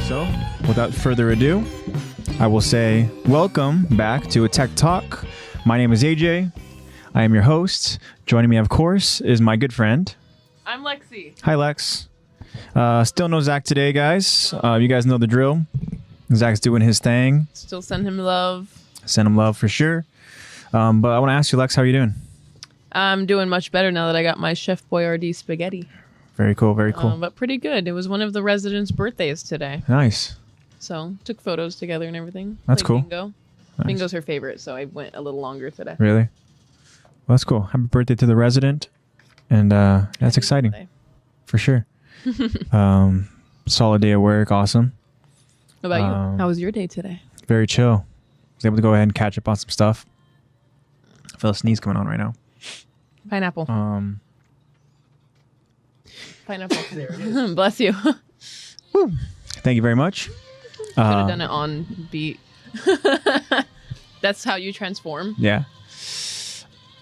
So, without further ado, I will say welcome back to Attack Talk. My name is AJ. I am your host. Joining me, of course, is my good friend. I'm Lexi. Hi, Lex. Still no Zach today, guys. You guys know the drill. Zach's doing his thing. Still send him love. Send him love for sure. But I want to ask you, Lex, how are you doing? I'm doing much better now that I got my Chef Boyardee spaghetti. Very cool, very cool. But pretty good. It was one of the residents' birthdays today. Nice. So took photos together and everything. That's Played cool. Bingo. Nice. Bingo's her favorite, so I went a little longer today. Really? Well, that's cool. Happy birthday to the resident. And that's exciting. Birthday. For sure. Solid day of work. Awesome. What about you? How was your day today? Very chill. Was able to go ahead and catch up on some stuff. I feel a sneeze coming on right now. Pineapple. Pineapple. There it is. Bless you. Woo. Thank you very much. Could have done it on beat. That's how you transform. Yeah.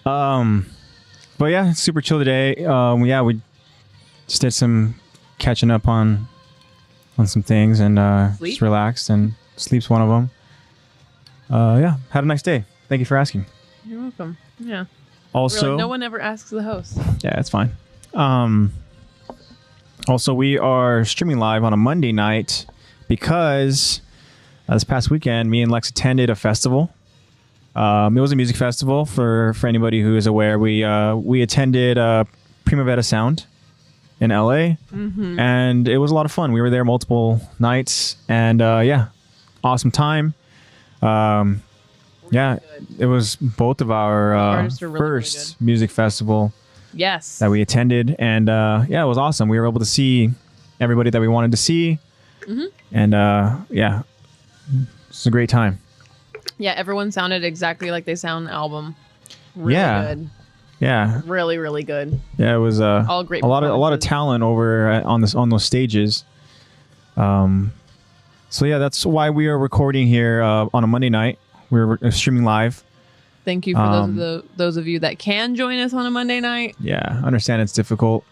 But yeah, super chill today. Yeah, we just did some catching up on some things and just relaxed, and sleep's one of them. Yeah, had a nice day. Thank you for asking. You're welcome. Yeah. Also, Really, no one ever asks the host. yeah, it's fine. Also, we are streaming live on a Monday night because this past weekend, me and Lex attended a festival. It was a music festival for anybody who is aware. We attended Primavera Sound in LA, and it was a lot of fun. We were there multiple nights, and yeah, awesome time. Yeah, it was both of our artists are really, first really music festival Yes. that we attended, and yeah, it was awesome. We were able to see everybody that we wanted to see, and yeah, it's a great time. Yeah, everyone sounded exactly like they sound on the album. Really Yeah. good. Yeah, Really, really good. yeah, it was All great a lot of performances. talent over on those stages. So yeah, that's why we are recording here on a Monday night. We're streaming live. Thank you for those of you that can join us on a Monday night. Yeah, I understand it's difficult.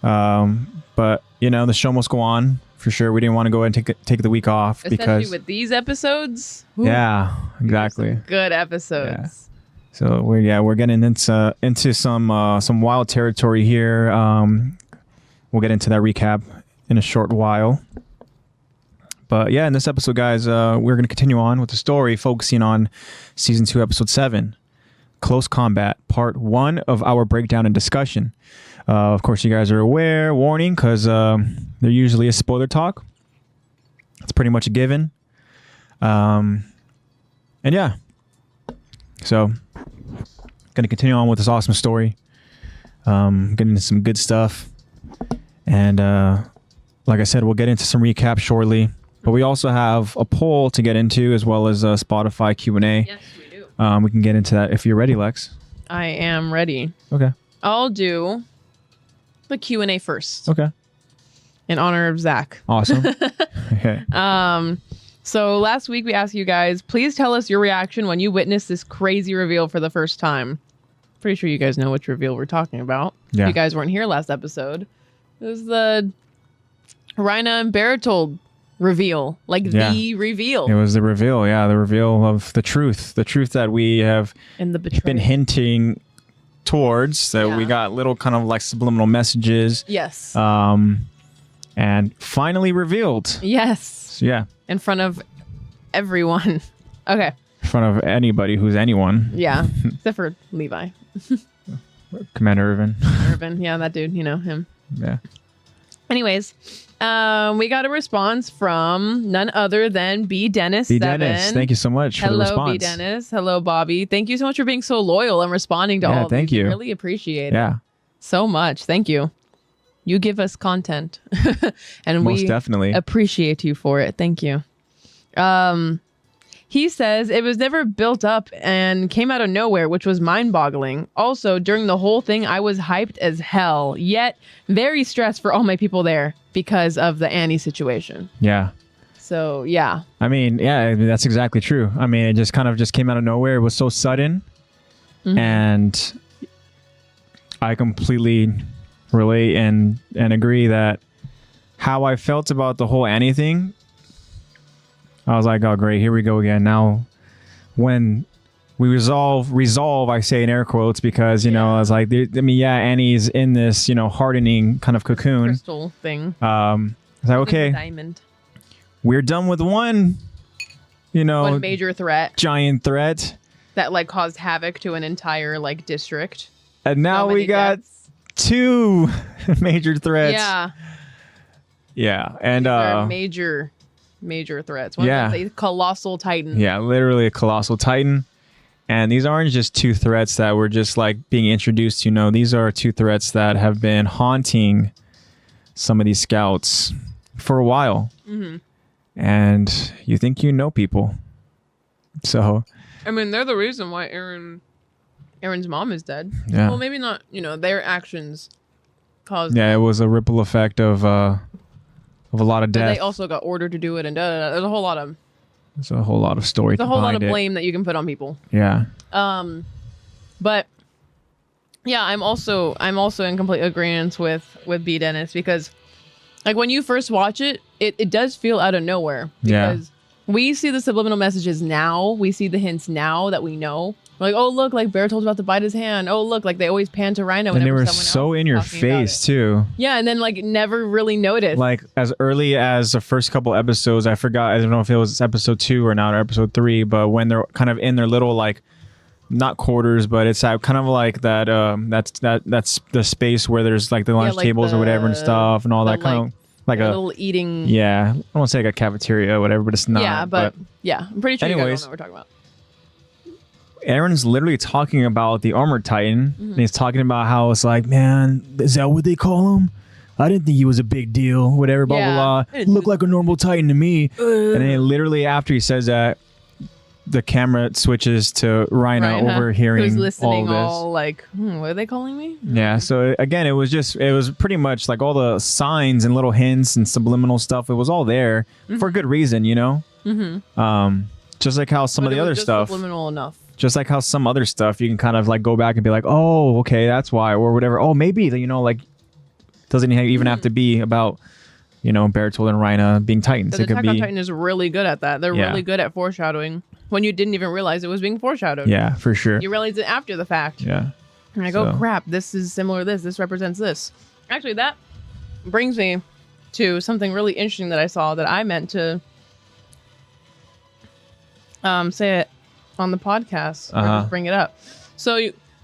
But you know, the show must go on for sure. We didn't want to go ahead and take the week off Especially because with these episods. yeah, exactly. Good episodes. So we're getting into some wild territory here. We'll get into that recap in a short while. But yeah, in this episode, guys, we're going to continue on with the story, focusing on Season 2, Episode 7, Close Combat, Part 1 of our breakdown and discussion. Of course, you guys are aware, warning, because there usually is spoiler talk. It's pretty much a given. And yeah, so going to continue on with this awesome story. Getting into some good stuff. And like I said, we'll get into some recap shortly. But we also have a poll to get into, as well as a Spotify Q&A. Yes, we do. We can get into that if you're ready, Lex. I am ready. Okay. I'll do the Q&A first. Okay. In honor of Zach. Awesome. Okay. So last week we asked you guys, please tell us your reaction when you witnessed this crazy reveal for the first time. Pretty sure you guys know which reveal we're talking about. Yeah. If you guys weren't here last episode. It was the Rhina and Bertold reveal. The reveal. It was the reveal. Yeah, the reveal of the truth. The truth that we have And the betrayal. been hinting towards. That we Yeah. got little kind of like subliminal messages. Yes. And finally revealed. Yes. So yeah, In front of everyone. Okay. in front of anybody who's anyone. Yeah. Except for Levi. Commander Irvin. Irvin. Yeah, that dude. You know him. Yeah. Anyways, we got a response from none other than B. Dennis. B. Dennis, thank you so much for the response. Hello, B. Dennis. Hello, Bobby. Thank you so much for being so loyal and responding to all of thank these. you. I really appreciate it Yeah, so much. Thank you. You give us content, and most we definitely. appreciate you for it. Thank you. He says it was never built up and came out of nowhere, which was mind-boggling. Also, during the whole thing, I was hyped as hell, yet very stressed for all my people there because of the Annie situation. Yeah. So, yeah. I mean, yeah, that's exactly true. I mean, it just kind of just came out of nowhere. It was so sudden. And I completely relate and agree that how I felt about the whole Annie thing, I was like, oh great, here we go again. Now when we resolve, I say in air quotes, because, you know, I was like, Annie's in this, you know, hardening kind of cocoon. Crystal thing. I was like, okay, Diamond. we're done with one, you know, One major threat giant threat. that like caused havoc to an entire like district. And now So we many got deaths. 2 major threats. Yeah. Yeah. And, They're major threats. One yeah. is a colossal titan. yeah, literally a colossal titan. And these aren't just 2 threats that were just like being introduced, you know, these are 2 threats that have been haunting some of these scouts for a while. Mm-hmm. And you think you know people. So, I mean, they're the reason why Aaron's mom is dead. yeah. Well, maybe not, you know, their actions caused. Yeah, it was a ripple effect of a lot of But death. they also got ordered to do it, and there's a whole lot of story. there's a whole lot of behind it. blame that you can put on people. Yeah. But yeah, I'm also in complete agreement with B Dennis, because like when you first watch it, it does feel out of nowhere, Yeah. because we see the subliminal messages now, we see the hints now that we know. We're like, oh look, like Bertolt's about to bite his hand. Oh look, like they always pan to Rhino. And they whenever were someone so else in is your talking about face it. too. Yeah, and then like never really noticed. Like as early as the first couple episodes, I forgot. I don't know if it was episode 2 or not, or episode 3. But when they're kind of in their little like, not quarters, but it's kind of like that. That's the space where there's like the lunch like tables or whatever and stuff and all the, that kind of like a little eating. yeah. I don't want to say like a cafeteria or whatever, but it's not. Yeah, but yeah, I'm pretty sure you anyways, guys know what we're talking about. Aaron's literally talking about the armored titan, Mm-hmm. and he's talking about how it's like, man, is that what they call him? I didn't think he was a big deal, whatever, blah, Yeah. blah, blah. Looked like a normal titan to me. And then literally after he says that, the camera switches to Rhino overhearing Who's listening all this. like, what are they calling me? Yeah, so again, it was pretty much like all the signs and little hints and subliminal stuff. It was all there for good reason, you know? Mm-hmm. Just like how some of the other stuff. Subliminal enough. Just like how some other stuff, you can kind of like go back and be like, oh, okay, that's why, or whatever. Oh, maybe, you know, like, doesn't even have to be about, you know, Bertolt and Rhina being titans. The It could Attack on be, Titan is really good at that. They're Yeah. really good at foreshadowing when you didn't even realize it was being foreshadowed. yeah, for sure. You realize it after the fact. Yeah. And I So- go, crap, this is similar to this. This represents this. Actually, that brings me to something really interesting that I saw that I meant to say it on the podcast or just bring it up. So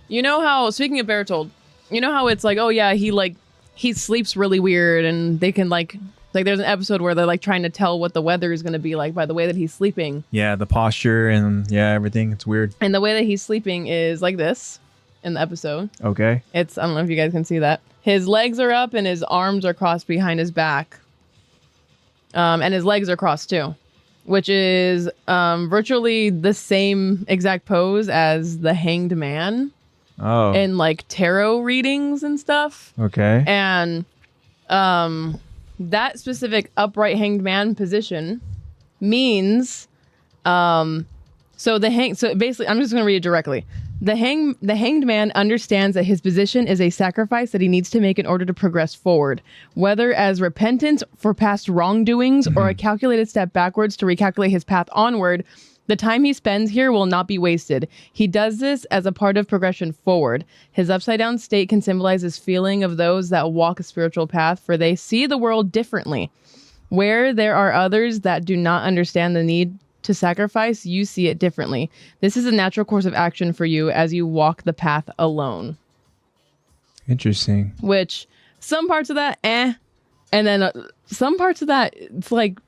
you know how, speaking of Bertolt, you know how it's like, oh yeah, he sleeps really weird, and they can like there's an episode where they're like trying to tell what the weather is going to be like by the way that he's sleeping. Yeah, the posture and everything. It's weird. And the way that he's sleeping is like this in the episode. Okay. I don't know if you guys can see that. His legs are up and his arms are crossed behind his back. And his legs are crossed too, which is virtually the same exact pose as the Hanged Man Oh. in like tarot readings and stuff. Okay. And that specific upright Hanged Man position means so basically I'm just going to read it directly. The Hanged Man understands that his position is a sacrifice that he needs to make in order to progress forward, whether as repentance for past wrongdoings or a calculated step backwards to recalculate his path onward. The time he spends here will not be wasted. He does this as a part of progression forward. His upside down state can symbolize his feeling of those that walk a spiritual path, for they see the world differently. Where there are others that do not understand the need to sacrifice, you see it differently. This is a natural course of action for you as you walk the path alone. Interesting. Which some parts of that, and then some parts of that, it's like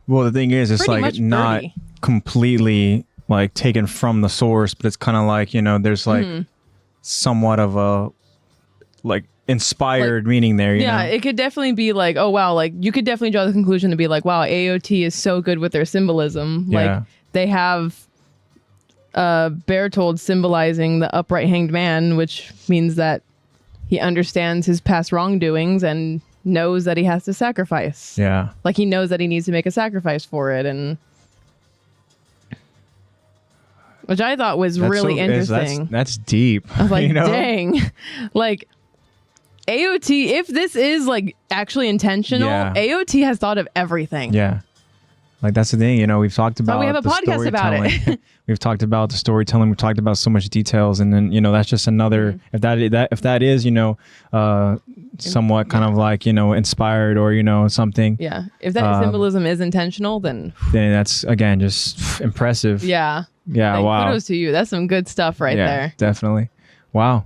Well, the thing is, it's pretty like much not Birdie. completely like taken from the source, but it's kind of like, you know, there's like somewhat of a like inspired meaning there. You yeah, know? it could definitely be like, oh wow, like you could definitely draw the conclusion to be like, wow, AOT is so good with their symbolism. Yeah. Like they have Bertold symbolizing the upright hanged man, which means that he understands his past wrongdoings and knows that he has to sacrifice. Yeah. Like he knows that he needs to make a sacrifice for it, and which I thought was really interesting. That's deep. I was like, you know? dang, like. AOT, if this is like actually intentional, Yeah. AOT has thought of everything. Yeah. Like that's the thing, we've talked about. But we have a the podcast about it. storytelling. We've talked about the storytelling. We've talked about so much details, and then that's just another. If that is somewhat kind of like inspired or something. Yeah. If that symbolism is intentional, then that's again just impressive. yeah. Yeah. Like, Wow. kudos to you. That's some good stuff right there. Definitely. Wow.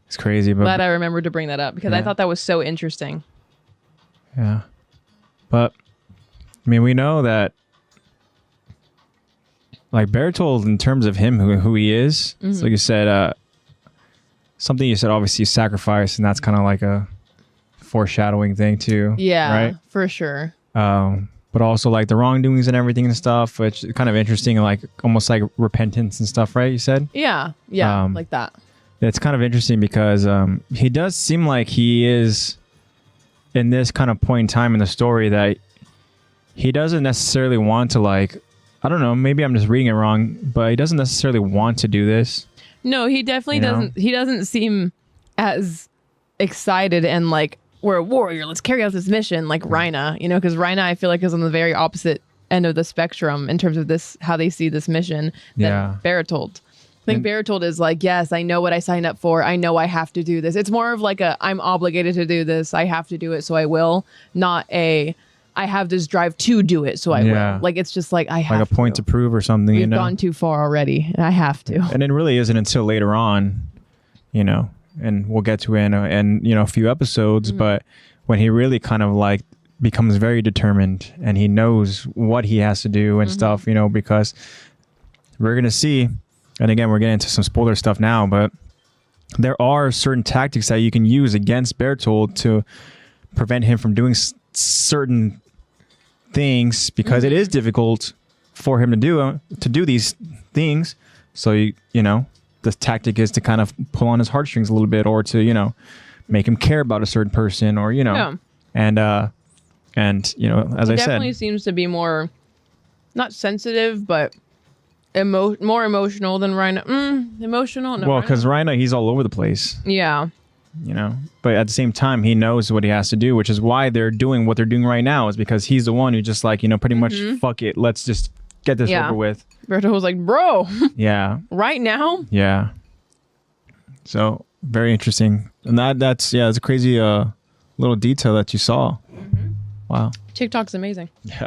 It's crazy, but Glad I remembered to bring that up because I Yeah. thought that was so interesting. yeah. But I mean, we know that like Bertold, in terms of him, who he is, so like you said, something you said, obviously sacrifice, and that's kind of like a foreshadowing thing too. Yeah, right. for sure. But also like the wrongdoings and everything and stuff, which is kind of interesting, like almost like repentance and stuff, right? You said. Yeah, like that. It's kind of interesting because he does seem like he is in this kind of point in time in the story that he doesn't necessarily want to, like, I don't know, maybe I'm just reading it wrong, but he doesn't necessarily want to do this. No, he definitely doesn't. He doesn't seem as excited and like, we're a warrior, let's carry out this mission like Rhina, because Rhina I feel like is on the very opposite end of the spectrum in terms of this, how they see this mission than Bertold. I think Bertold is like, yes, I know what I signed up for. I know I have to do this. It's more of like I'm obligated to do this. I have to do it, so I will. Not I have this drive to do it, so I will. Like, it's just like, I have like a point to prove or something. We've gone too far already, and I have to. And it really isn't until later on, and we'll get to it in a few episodes, but when he really kind of like becomes very determined and he knows what he has to do and stuff, because we're going to see. And again, we're getting into some spoiler stuff now, but there are certain tactics that you can use against Bertold to prevent him from doing certain things, because it is difficult for him to do these things. So the tactic is to kind of pull on his heartstrings a little bit, or to make him care about a certain person, or and as I said, definitely seems to be more not sensitive, but more emotional than Rhina. Emotional? No, well, because Rhina, he's all over the place. Yeah. But at the same time, he knows what he has to do, which is why they're doing what they're doing right now, is because he's the one who just like, pretty much, fuck it, let's just get this over with. Bertold was like, bro. Yeah. Right now? Yeah. So very interesting. And that's it's a crazy little detail that you saw. Wow. TikTok's amazing. Yeah.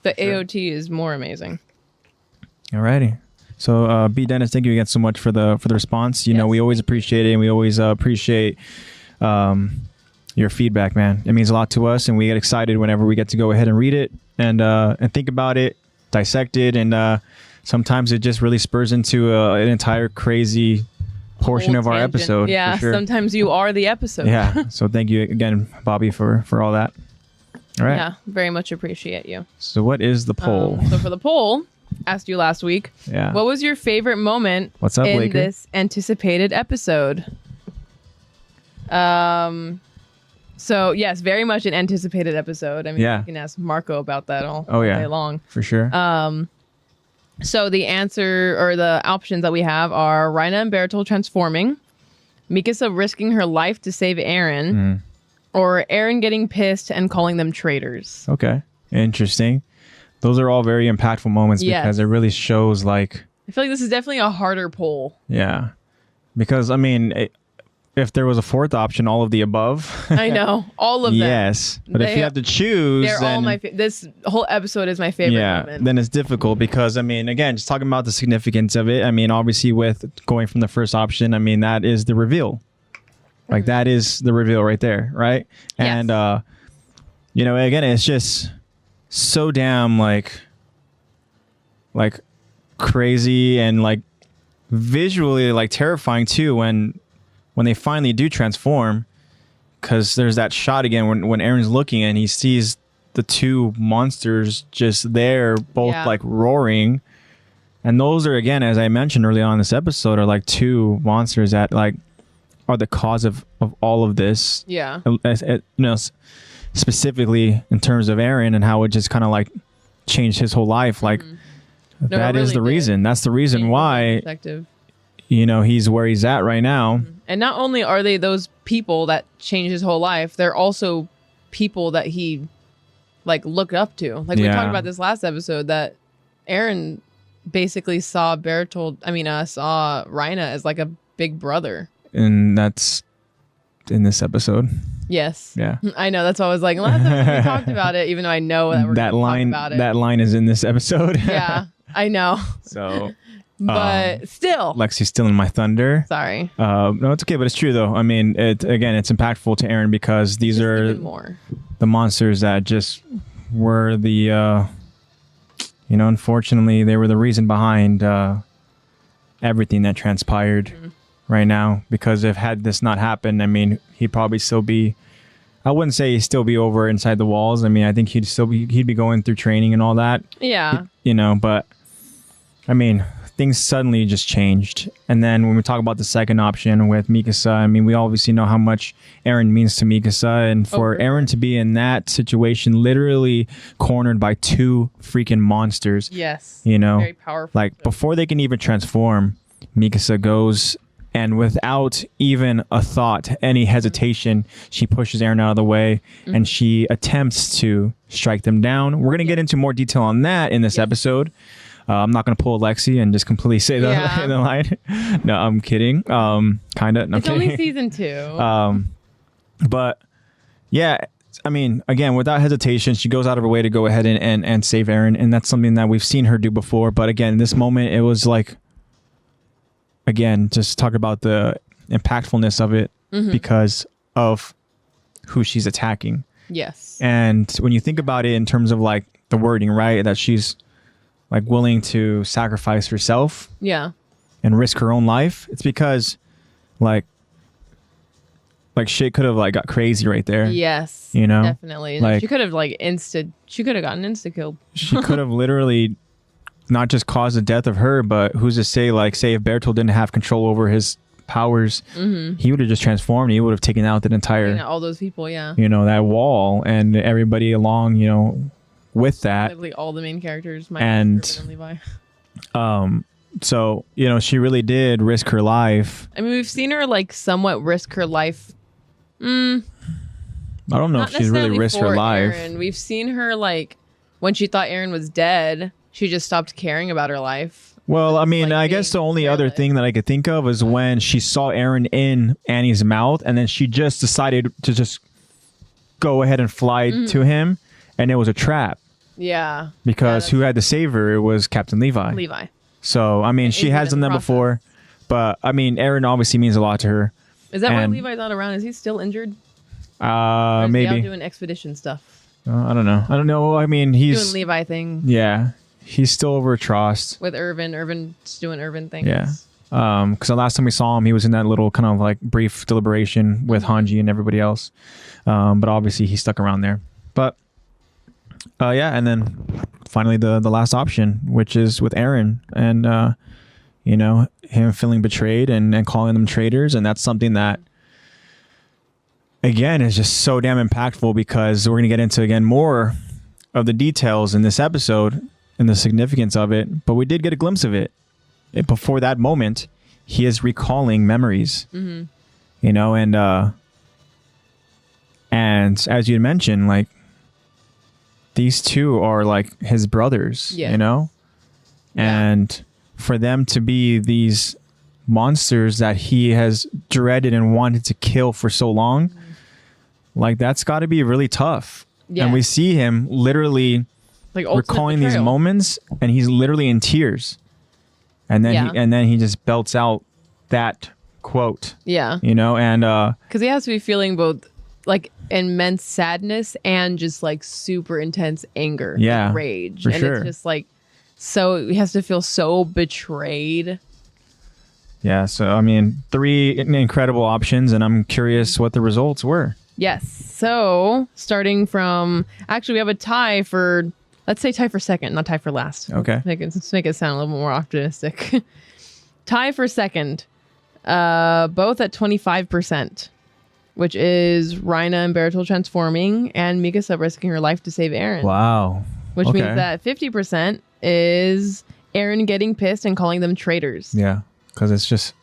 The AOT is more amazing. Alrighty. So B. Dennis, thank you again so much for the response. We always appreciate it, and we always appreciate your feedback, man. It means a lot to us, and we get excited whenever we get to go ahead and read it and think about it, dissect it, and sometimes it just really spurs into an entire crazy portion of our episode. Yeah, for sure. Sometimes you are the episode. Yeah. So thank you again, Bobby, for all that. All right. Yeah, very much appreciate you. So what is the poll? So for the poll, asked you last week. Yeah. What was your favorite moment What's up, in Laker? this anticipated episode? So yes, very much an anticipated episode. I mean, you can ask Marco about that all day long. For sure. So the answer or the options that we have are Rhina and Bertold transforming, Mikasa risking her life to save Eren, or Eren getting pissed and calling them traitors. Okay. Interesting. Those are all very impactful moments because it really shows like... I feel like this is definitely a harder poll. Yeah. Because, I mean, if there was a fourth option, all of the above. I know. All of them. Yes. But if you have to choose... They're all my... This whole episode is my favorite moment. Then it's difficult because, I mean, again, just talking about the significance of it. I mean, obviously with going from the first option, I mean, that is the reveal. Like, that is the reveal right there, right? And, again, it's just... so damn like crazy and like visually like terrifying too when they finally do transform, because there's that shot again when Eren's looking and he sees the two monsters just there both like roaring, and those are, again, as I mentioned early on in this episode, are like two monsters that like are the cause of all of this. Specifically in terms of Eren and how it just kind of like changed his whole life. Like that is the reason. That's the reason why, he's where he's at right now. And not only are they those people that changed his whole life, they're also people that he like looked up to. Like we talked about this last episode, that Eren basically saw saw Reina as like a big brother. And that's in this episode. Yes. Yeah. I know. That's why I was like, last episode we talked about it, even though I know that we're going to talk about it. That line is in this episode. Yeah, I know. So, but still. Lexi's stealing my thunder. Sorry. No, it's okay, but it's true though. I mean, it's impactful to Eren because these are the monsters that just were the, unfortunately, they were the reason behind everything that transpired right now. Because if had this not happened, I mean, he'd probably still be. I wouldn't say he'd still be over inside the walls. I mean, I think he'd be going through training and all that. Yeah. But I mean, things suddenly just changed. And then when we talk about the second option with Mikasa, I mean, we obviously know how much Eren means to Mikasa. And for Eren to be in that situation, literally cornered by two freaking monsters. Yes. Very powerful. Like before they can even transform, Mikasa goes and without even a thought, any hesitation, she pushes Eren out of the way and she attempts to strike them down. We're going to get into more detail on that in this episode. I'm not going to pull Lexi and just completely say the line. No, I'm kidding. Kind of. It's only season 2. But yeah, I mean, again, without hesitation, she goes out of her way to go ahead and save Eren. And that's something that we've seen her do before. But again, in this moment, it was like, again, just talk about the impactfulness of it because of who she's attacking. Yes. And when you think about it in terms of like the wording, right, that she's like willing to sacrifice herself and risk her own life, it's because like shit could have like got crazy right there. Yes. Definitely. Like she could have gotten insta killed. She could have literally not just caused the death of her, but who's to say, like, say if Bertolt didn't have control over his powers, he would have just transformed. He would have taken out that entire, all those people, that wall and everybody along, with that. Literally all the main characters. And Levi. So, she really did risk her life. I mean, we've seen her like somewhat risk her life. I don't know if she's really risked her life. Eren. We've seen her like when she thought Eren was dead, she just stopped caring about her life. Well, I mean, I guess the only other thing that I could think of is when she saw Eren in Annie's mouth, and then she just decided to just go ahead and fly to him, and it was a trap. Yeah. Because who had to save her? It was Captain Levi. So, I mean, she has done that before, but I mean, Eren obviously means a lot to her. Is that why Levi's not around? Is he still injured? Or is maybe he out doing expedition stuff. I don't know. I mean, he's doing Levi thing. Yeah. He's still over at Trost. With Irvin. Irvin's doing Irvin things. Yeah. Because the last time we saw him, he was in that little kind of like brief deliberation with Hanji and everybody else. But obviously he stuck around there. But and then finally the last option, which is with Eren and him feeling betrayed and calling them traitors. And that's something that, again, is just so damn impactful because we're going to get into, again, more of the details in this episode and the significance of it. But we did get a glimpse of it. Before that moment, he is recalling memories, and as you had mentioned, like, these two are like his brothers, and for them to be these monsters that he has dreaded and wanted to kill for so long, like, that's got to be really tough. And we see him literally like recalling these moments, and he's literally in tears, and then he just belts out that quote, and because he has to be feeling both like immense sadness and just like super intense anger, and rage, and it's just like, so he has to feel so betrayed. So I mean, 3 incredible options, and I'm curious what the results were. Yes. So starting from, actually, we have a tie for, let's say tie for second, not tie for last. Okay. Let's make it sound a little more optimistic. Tie for second, both at 25%, which is Reina and Bertolt transforming and Mikasa risking her life to save Eren. Wow. Which means that 50% is Eren getting pissed and calling them traitors. Yeah, because it's just,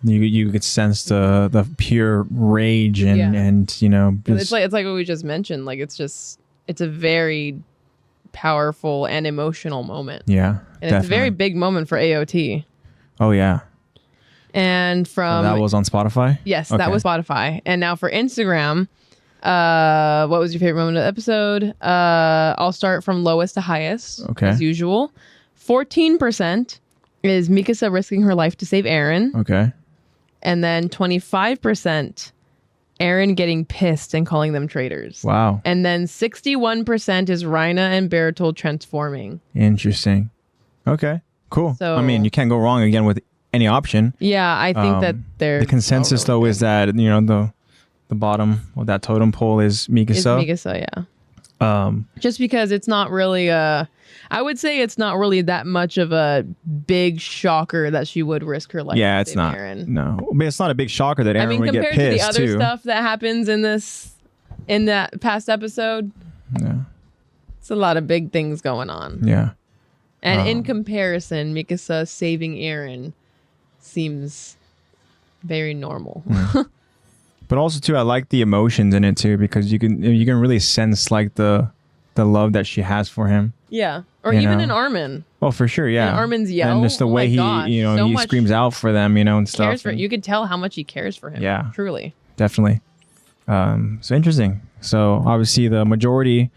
You could sense the pure rage and it's like what we just mentioned. Like it's a very powerful and emotional moment. Yeah, and it's a very big moment for AOT. Oh yeah. And from that was on Spotify? Yes, okay. That was Spotify. And now for Instagram, what was your favorite moment of the episode? I'll start from lowest to highest, as usual. 14% is Mikasa risking her life to save Eren. Okay. And then 25%, Eren getting pissed and calling them traitors. Wow. And then 61% is Reina and Bertold transforming. Interesting. Okay, cool. So, I mean, you can't go wrong again with any option. Yeah, I think that the consensus though is that the bottom of that totem pole is Mikasa. It's Mikasa, yeah. Just because it's not really I would say it's not really that much of a big shocker that she would risk her life. Yeah, it's not. Eren. No, but it's not a big shocker that Eren would get pissed compared to the other too. stuff that happens in that past episode. Yeah, it's a lot of big things going on. Yeah, and in comparison, Mikasa saving Eren seems very normal. But also too, I like the emotions in it too, because you can really sense like the love that she has for him. Yeah, or even in Armin. Oh, for sure, yeah. And Armin's yell, and just the way he screams out for them, and stuff. You could tell how much he cares for him. Yeah, truly, definitely. So interesting. So obviously the majority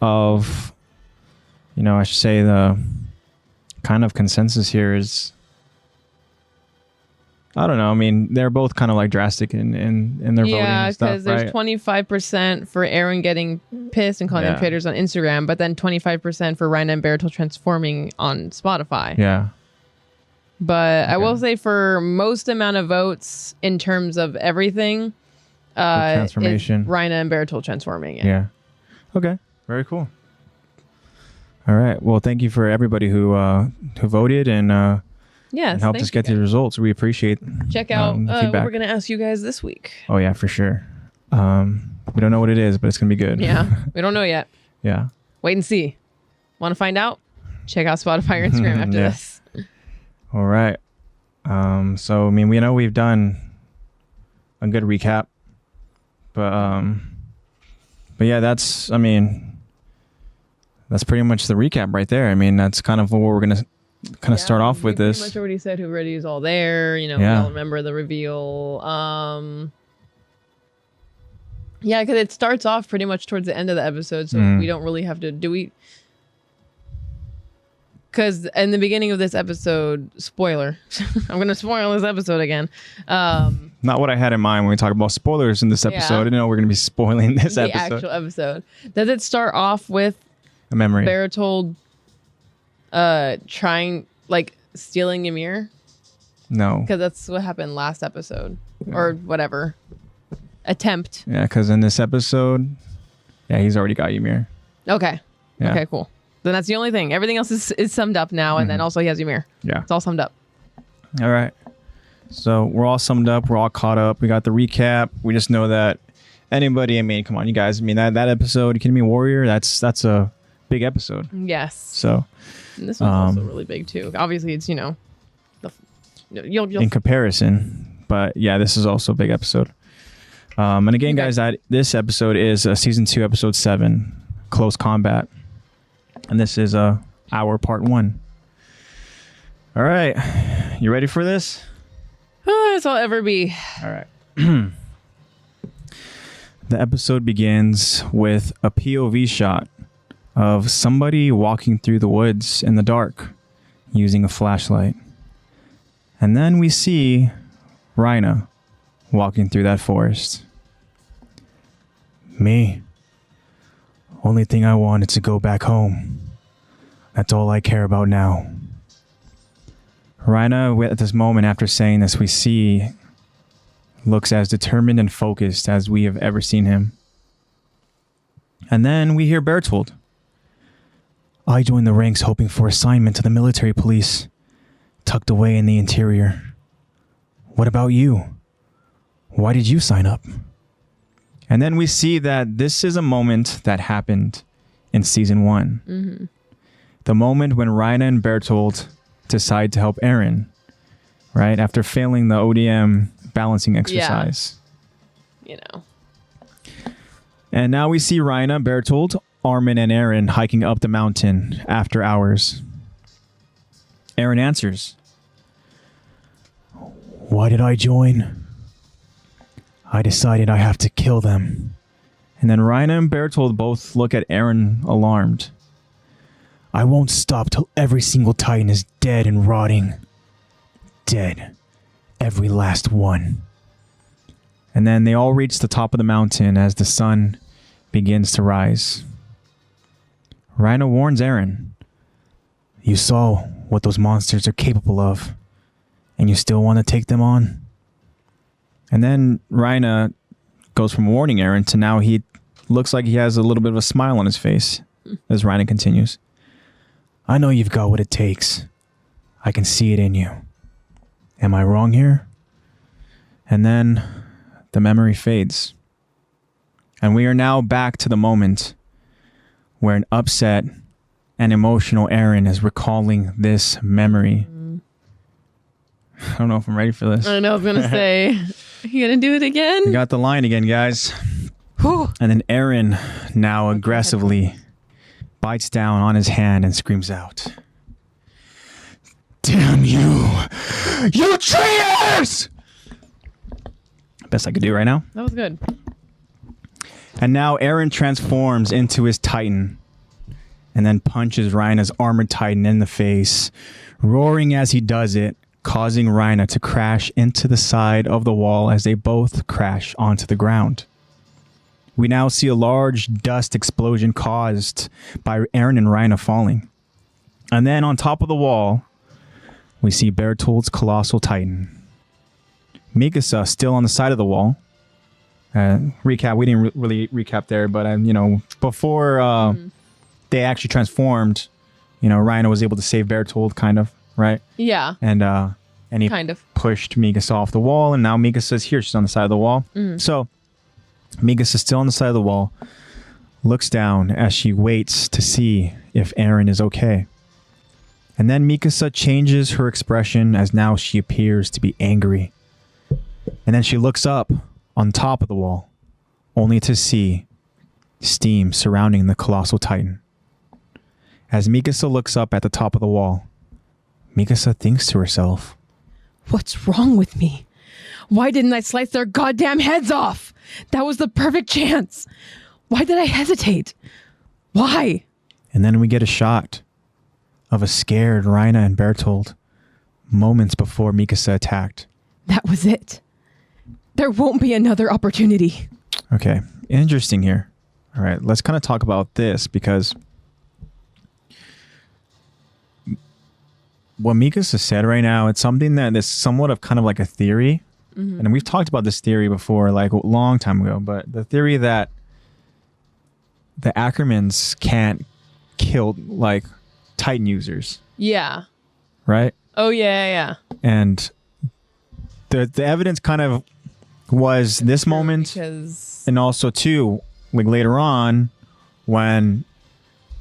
of, I should say the kind of consensus here is, I don't know. I mean, they're both kind of like drastic in their voting and stuff, because there's 25% for Eren getting pissed and calling them traitors on Instagram, but then 25% for Reina and Bertold transforming on Spotify. Yeah. But I will say for most amount of votes in terms of everything, transformation, Reina and Bertold transforming. Yeah. Okay. Very cool. All right. Well, thank you for everybody who voted and helped us get the results. We appreciate. Check out what we're gonna ask you guys this week. Oh yeah, for sure. We don't know what it is, but it's gonna be good. Yeah, we don't know yet. Yeah. Wait and see. Want to find out? Check out Spotify or Instagram after this. All right. So I mean, we know we've done a good recap, but yeah, that's pretty much the recap right there. I mean, that's kind of what we're gonna start off with this. Pretty much already said who already is all there. We all remember the reveal. Yeah, because it starts off pretty much towards the end of the episode, so we don't really have to because in the beginning of this episode, spoiler, I'm going to spoil this episode again. Not what I had in mind when we talk about spoilers in this episode. I didn't know we're going to be spoiling this episode. The actual episode. Does it start off with a memory? Bertold trying, stealing Ymir? No. Because that's what happened last episode. Yeah. Or whatever. Attempt. Yeah, because in this episode, he's already got Ymir. Okay. Yeah. Okay, cool. Then that's the only thing. Everything else is summed up now, and then also he has Ymir. Yeah. It's all summed up. All right. So we're all summed up. We're all caught up. We got the recap. We just know that anybody, come on, you guys. that episode, You Kidding Me, Warrior, that's a big episode. Yes. So. And this one's also really big, too. Obviously, it's, you'll in comparison. But yeah, this is also a big episode. And again, guys, this episode is season 2, episode 7, Close Combat. And this is our part 1. All right. You ready for this? As I'll ever be. All right. The episode begins with a POV shot of somebody walking through the woods in the dark using a flashlight. And then we see Reina walking through that forest. Me. Only thing I want is to go back home. That's all I care about now. Reina, at this moment after saying this, we see looks as determined and focused as we have ever seen him. And then we hear Bertold. I joined the ranks hoping for assignment to the military police, tucked away in the interior. What about you? Why did you sign up? And then we see that this is a moment that happened in season 1. Mm-hmm. The moment when Reina and Bertold decide to help Eren. right? After failing the ODM balancing exercise. You know. And now we see Rhina, Bertold, Armin, and Aaron hiking up the mountain after hours. Aaron answers, "Why did I join? I decided I have to kill them." And then Rhina and Bertold both look at Aaron alarmed. "I won't stop till every single Titan is dead and rotting. Dead. Every last one." And then they all reach the top of the mountain as the sun begins to rise. Rhina warns Aaron, "You saw what those monsters are capable of, and you still want to take them on?" And then Rhina goes from warning Aaron to now he looks like he has a little bit of a smile on his face as Rhina continues. "I know you've got what it takes. I can see it in you. Am I wrong here?" And then the memory fades. And we are now back to the moment where an upset and emotional Aaron is recalling this memory. I don't know if I'm ready for this. I know, I was going to say, you going to do it again? We got the line again, guys. Whew. And then Aaron now aggressively bites down on his hand and screams out, "Damn you! You traitors!" Best I could do right now. That was good. And now Aaron transforms into his Titan and then punches Rhina's armored Titan in the face, roaring as he does it, causing Rhina to crash into the side of the wall as they both crash onto the ground. We now see a large dust explosion caused by Aaron and Rhina falling. And then on top of the wall, we see Bertold's colossal Titan. Mikasa still on the side of the wall. Recap, we didn't really recap there, but before they actually transformed, Rhina was able to save Bertold, kind of, right? Yeah. And he kind of pushed Mikasa off the wall, and now Mikasa's here. She's on the side of the wall. So Mikasa's still on the side of the wall, looks down as she waits to see if Aaron is okay. And then Mikasa changes her expression as now she appears to be angry. And then she looks up on top of the wall, only to see steam surrounding the colossal Titan. As Mikasa looks up at the top of the wall, Mikasa thinks to herself, "What's wrong with me? Why didn't I slice their goddamn heads off? That was the perfect chance. Why did I hesitate? Why?" And then we get a shot of a scared Rhina and Bertold moments before Mikasa attacked. That was it. There won't be another opportunity. Okay, interesting here. All right, let's kind of talk about this because what Mikasa said right now, it's something that is somewhat of kind of like a theory. And we've talked about this theory before, like a long time ago, but the theory that the Ackermans can't kill like Titan users. Yeah. Right? Oh, yeah. And the evidence kind of was this moment, because and also too, like later on when,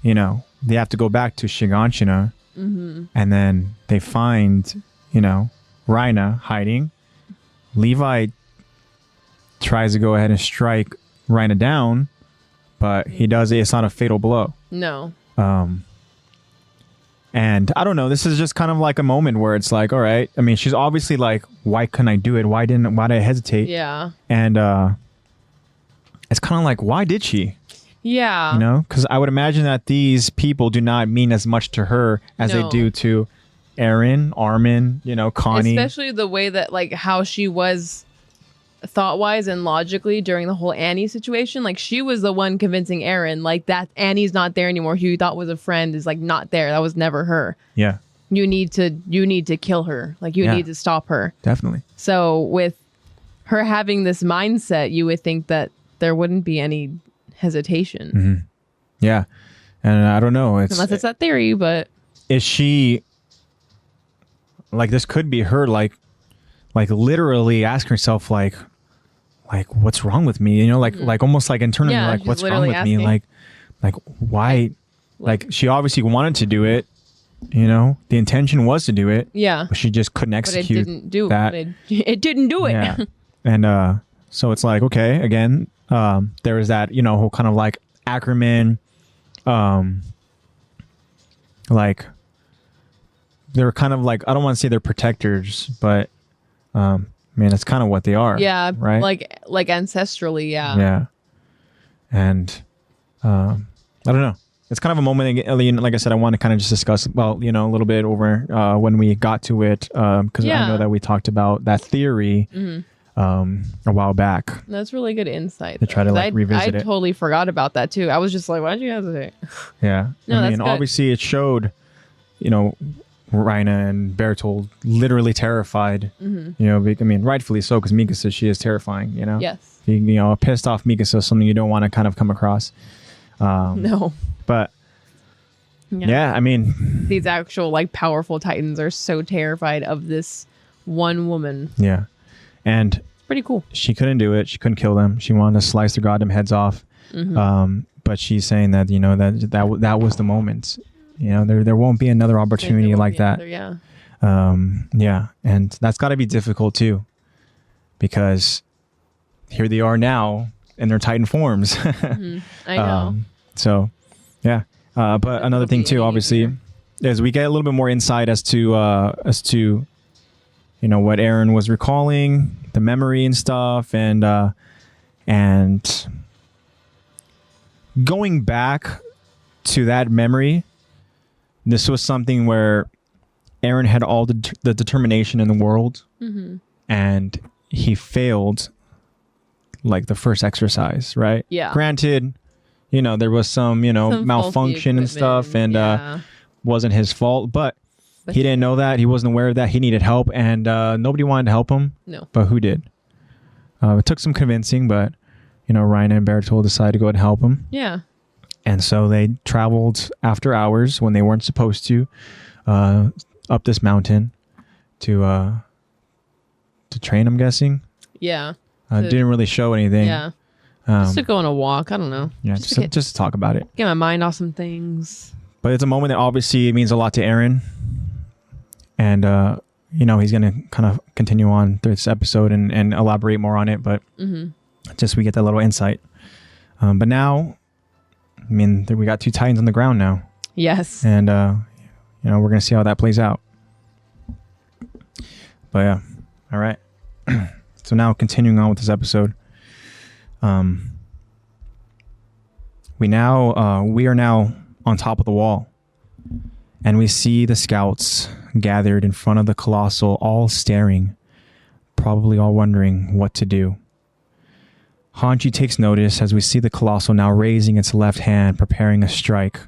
they have to go back to Shiganshina and then they find, Rhina hiding. Levi tries to go ahead and strike Rhina down, but he does it. It's not a fatal blow. No. And I don't know. This is just kind of like a moment where it's like, all right. I mean, she's obviously like, why couldn't I do it? Why did I hesitate? Yeah. And it's kind of like, why did she? Yeah. Because I would imagine that these people do not mean as much to her as they do to Aaron, Armin, Connie. Especially the way that, like, how she was thought-wise and logically during the whole Annie situation. Like, she was the one convincing Aaron, like, that Annie's not there anymore, who you thought was a friend is, like, not there. That was never her. Yeah. You need to kill her. Like, you need to stop her. Definitely. So with her having this mindset, you would think that there wouldn't be any hesitation. Yeah. And I don't know. Unless it's that theory, but... Is she... Like, this could be her, like literally asking herself, like, what's wrong with me? Like almost like internally, what's wrong with me? Like, why? Like, she obviously wanted to do it, You know, the intention was to do it. Yeah. But she just couldn't But it execute didn't do that. it didn't do it. Yeah. And so it's like, okay, again, there is that, you know, whole kind of like Ackerman, like they're kind of like, I don't want to say they're protectors, but I mean, that's kind of what they are. Yeah. Right. Like ancestrally. Yeah. Yeah. And I don't know. It's kind of a moment, like I said, I want to kind of just discuss, well, you know, a little bit over when we got to it, because I know that we talked about that theory a while back. That's really good insight. To try to like revisit I it. totally forgot about that too. I was just like, why'd you hesitate? Yeah. No, I mean, that's good. obviously it showed, you know, Reina and Bertold literally terrified. You know, I mean, rightfully so, because Mikasa, she is terrifying, you know? Yes. You know, a pissed off Mikasa is something you don't want to kind of come across. No. But yeah, I mean, these actual like powerful titans are so terrified of this one woman. Yeah. And Pretty cool. she couldn't do it. She couldn't kill them. She wanted to slice their goddamn heads off. But she's saying that, you know, that was the moment. You know, there won't be another opportunity like that. Yeah. Yeah. And that's got to be difficult too, because here they are now in their Titan forms. I know. So, yeah. But another thing too, obviously, is we get a little bit more insight as to you know, what Eren was recalling, the memory and stuff, and going back to that memory. This was something where Eren had all the determination in the world, and he failed like the first exercise, right? Yeah. Granted, you know, there was some, you know, Some malfunction and stuff, and yeah. wasn't his fault, but he didn't know that. He wasn't aware of that. He needed help, and nobody wanted to help him. No. But who did? It took some convincing, but, you know, Reina and Bertold decided to go ahead and help him. Yeah. And so they traveled after hours when they weren't supposed to, up this mountain to train, I'm guessing. Yeah. Didn't really show anything. Yeah. Just to go on a walk. I don't know. Yeah, just to talk about it. Get my mind off some things. But it's a moment that obviously means a lot to Eren. And, you know, he's going to kind of continue on through this episode and elaborate more on it. But just we get that little insight. But now, I mean, we got two Titans on the ground now. Yes. And, you know, we're going to see how that plays out. But yeah. All right. So now continuing on with this episode. We are now on top of the wall, and we see the scouts gathered in front of the Colossal, all staring, probably all wondering what to do. Hanji takes notice as we see the Colossal now raising its left hand, preparing a strike.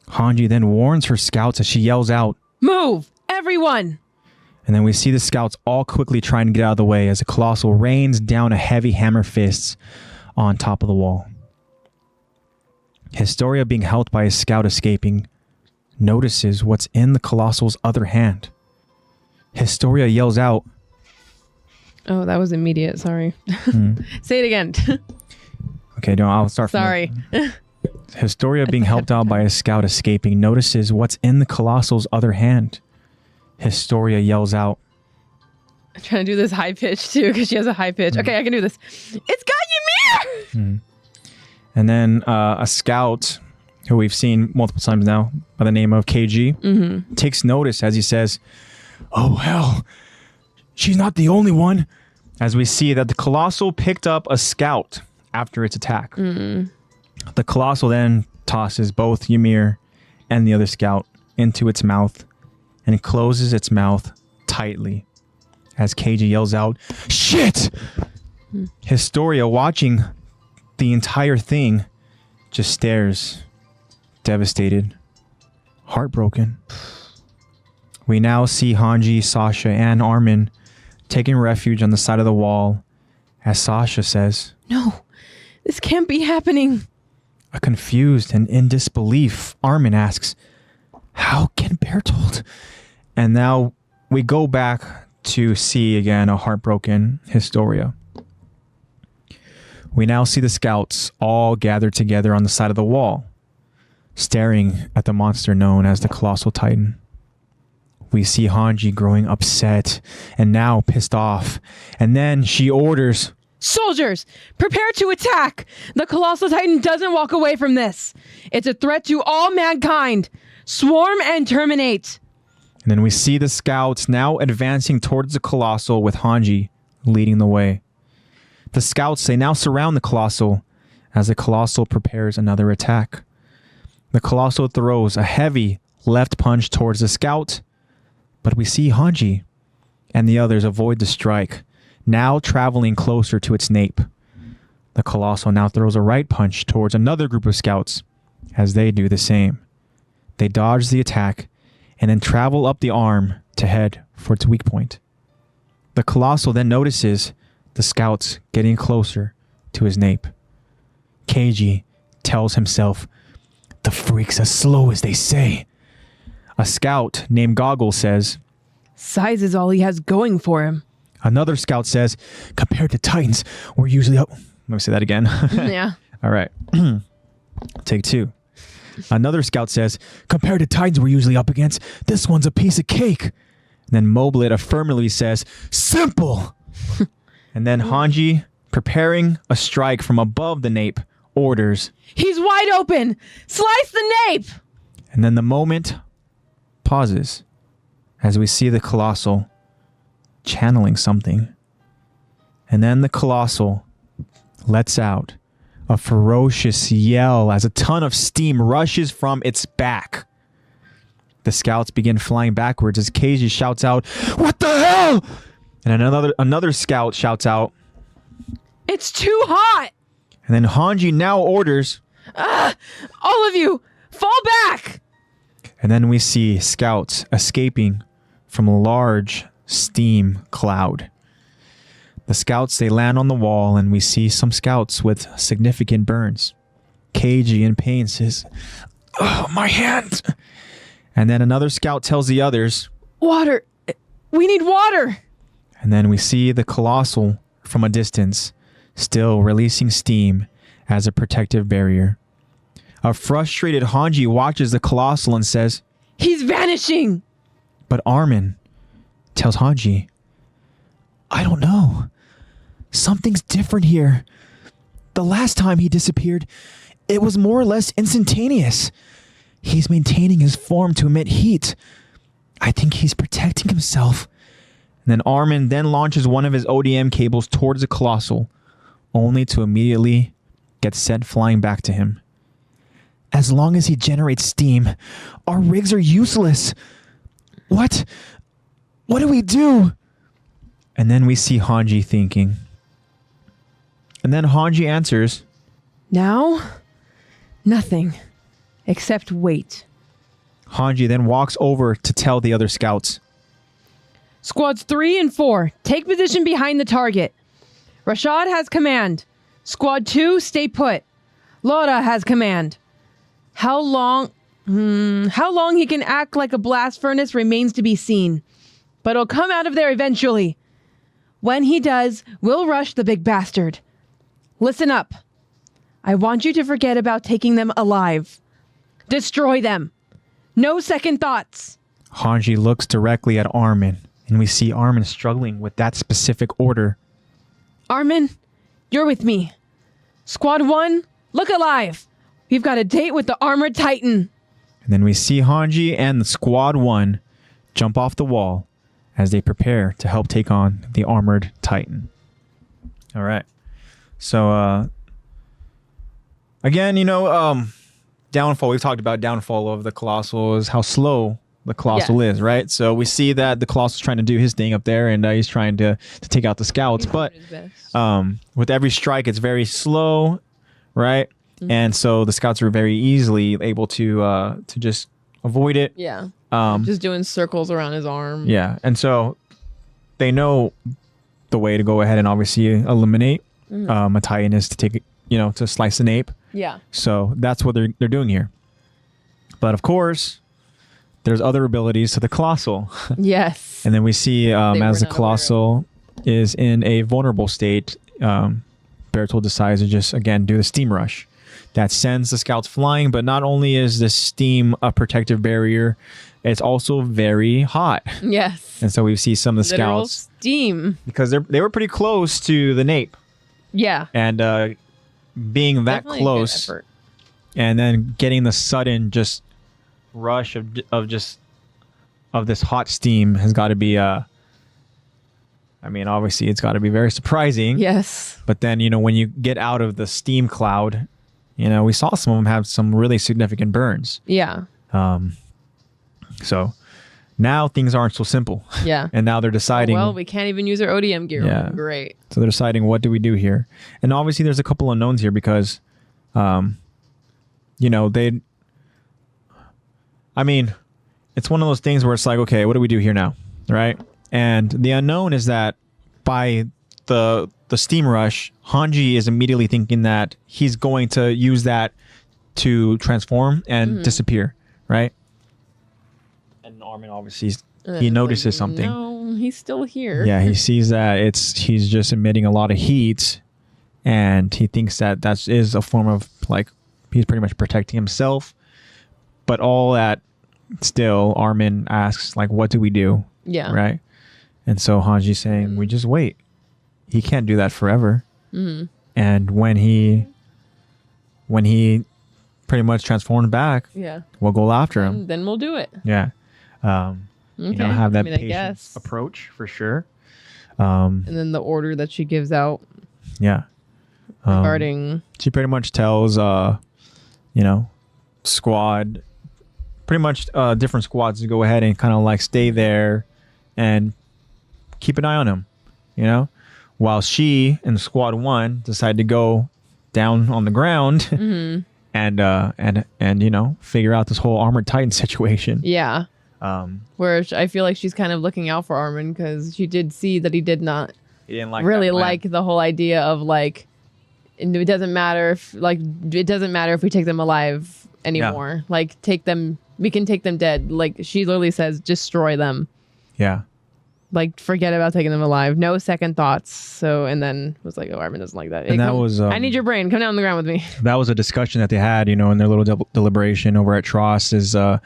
Hanji then warns her scouts as she yells out, "Move, everyone!" And then we see the scouts all quickly trying to get out of the way as the Colossal rains down a heavy hammer fist on top of the wall. Historia, being helped by a scout escaping, notices what's in the Colossal's other hand. Historia yells out, Oh, that was immediate. Sorry. Say it again. okay, no, I'll start from Sorry. Historia, being helped out by a scout escaping, notices what's in the Colossal's other hand. Historia yells out, I'm trying to do this high pitch too because she has a high pitch. Okay, I can do this. It's got Ymir! And then a scout who we've seen multiple times now by the name of KG takes notice as he says, "Oh hell, she's not the only one." As we see that the Colossal picked up a scout after its attack. The Colossal then tosses both Ymir and the other scout into its mouth and closes its mouth tightly as KG yells out, "Shit!" Historia, watching the entire thing, just stares, devastated, heartbroken. We now see Hanji, Sasha, and Armin taking refuge on the side of the wall as Sasha says, No, this can't be happening. A confused and in disbelief, Armin asks, "How can Bertold?" And now we go back to see again a heartbroken Historia. We now see the scouts all gathered together on the side of the wall. staring at the monster known as the Colossal Titan. We see Hanji growing upset and now pissed off. And then she orders, "Soldiers, prepare to attack! The Colossal Titan doesn't walk away from this. It's a threat to all mankind. Swarm and terminate." And then we see the scouts now advancing towards the Colossal with Hanji leading the way. The scouts, they now surround the Colossal as the Colossal prepares another attack. The Colossal throws a heavy left punch towards the scout, but we see Hanji and the others avoid the strike, now traveling closer to its nape. The Colossal now throws a right punch towards another group of scouts as they do the same. They dodge the attack and then travel up the arm to head for its weak point. The Colossal then notices the scouts getting closer to his nape. Keiji tells himself, "The freak's as slow as they say." A scout named Goggle says, "Size is all he has going for him." Another scout says, "Compared to Titans, we're usually up." Let me say that again. Yeah. All right. Take two. Another scout says, "Compared to Titans we're usually up against, this one's a piece of cake." And then Moblit affirmatively says, "Simple." And then Hanji, preparing a strike from above the nape, orders, "He's wide open! Slice the nape!" and then the moment pauses as we see the Colossal channeling something. And then the Colossal lets out a ferocious yell as a ton of steam rushes from its back. The scouts begin flying backwards as Keiji shouts out, "What the hell?" And another scout shouts out, "It's too hot!" and then Hanji now orders, "All of you, fall back!" and then we see scouts escaping from a large steam cloud. The scouts, they land on the wall, and we see some scouts with significant burns. Keiji in pain says, "Oh, my hand." And then another scout tells the others, "Water! We need water!" and then we see the Colossal from a distance, still releasing steam as a protective barrier. A frustrated Hanji watches the Colossal and says, "He's vanishing!" But Armin tells Hanji, "I don't know. Something's different here. The last time he disappeared, it was more or less instantaneous. He's maintaining his form to emit heat. I think he's protecting himself." And then Armin then launches one of his ODM cables towards the Colossal, only to immediately get sent flying back to him. "As long as he generates steam, our rigs are useless. What do we do?" And then we see Hanji thinking. And then Hanji answers, "Now, nothing, except wait." Hanji then walks over to tell the other scouts, "Squads 3 and 4, take position behind the target. Rashad has command. Squad 2, stay put. Laura has command. How long he can act like a blast furnace remains to be seen. But he'll come out of there eventually. When he does, we'll rush the big bastard. Listen up. I want you to forget about taking them alive. Destroy them. No second thoughts." Hanji looks directly at Armin, and we see Armin struggling with that specific order. "Armin, you're with me. Squad 1, look alive. We've got a date with the Armored Titan." And then we see Hanji and the Squad 1 jump off the wall as they prepare to help take on the Armored Titan. All right. So, again, downfall. We've talked about downfall of the Colossal is how slow the Colossal is, right? So we see that the Colossal's trying to do his thing up there, and he's trying to take out the scouts. But with every strike, it's very slow, right? Mm-hmm. And so the scouts are very easily able to just avoid it. Yeah. Just doing circles around his arm. Yeah. And so they know the way to go ahead and obviously eliminate a Titan is to take, to slice an ape. Yeah. So that's what they're doing here. But of course, there's other abilities to the Colossal. Yes. And then we see as the Colossal is in a vulnerable state, Bertold decides to just, again, do the steam rush. that sends the scouts flying. But not only is the steam a protective barrier, it's also very hot. Yes. And so we see some of the Literal scouts steam. because they were pretty close to the nape. Yeah. And being that Definitely a good close, effort. and then getting the sudden just rush of this hot steam has got to be I mean, obviously it's got to be very surprising. Yes. But then, when you get out of the steam cloud, we saw some of them have some really significant burns. Yeah. So now things aren't so simple. Yeah. And now they're deciding. Well, we can't even use our ODM gear. Yeah. Great. So they're deciding, what do we do here? And obviously there's a couple unknowns here because, it's one of those things where it's like, okay, what do we do here now? Right? And the unknown is that by the steam rush, Hanji is immediately thinking that he's going to use that to transform and disappear, right? And Armin obviously he notices something. No, he's still here. Yeah, he sees that he's just emitting a lot of heat, and he thinks that is a form of, like, he's pretty much protecting himself. But all that, still, Armin asks, like, what do we do? Yeah. Right? And so Hanji's saying, we just wait. He can't do that forever. Mm-hmm. And when he pretty much transforms back, Yeah. we'll go after him. And then we'll do it. Yeah. Okay. Have that I patient guess. approach for sure. And then the order that she gives out Yeah. regarding. She pretty much tells, squad, pretty much different squads to go ahead and kind of like stay there and keep an eye on him, while she and squad 1 decide to go down on the ground and figure out this whole armored titan situation. Yeah. Where I feel like she's kind of looking out for Armin because she did see that he didn't really like the whole idea of, like, it doesn't matter if we take them alive anymore. Yeah. Like, we can take them dead. Like, she literally says, destroy them. Yeah. Like, forget about taking them alive. No second thoughts. So, and then was like, oh, Armin doesn't like that. And that was... I need your brain. Come down on the ground with me. That was a discussion that they had, in their little deliberation over at Tross, is to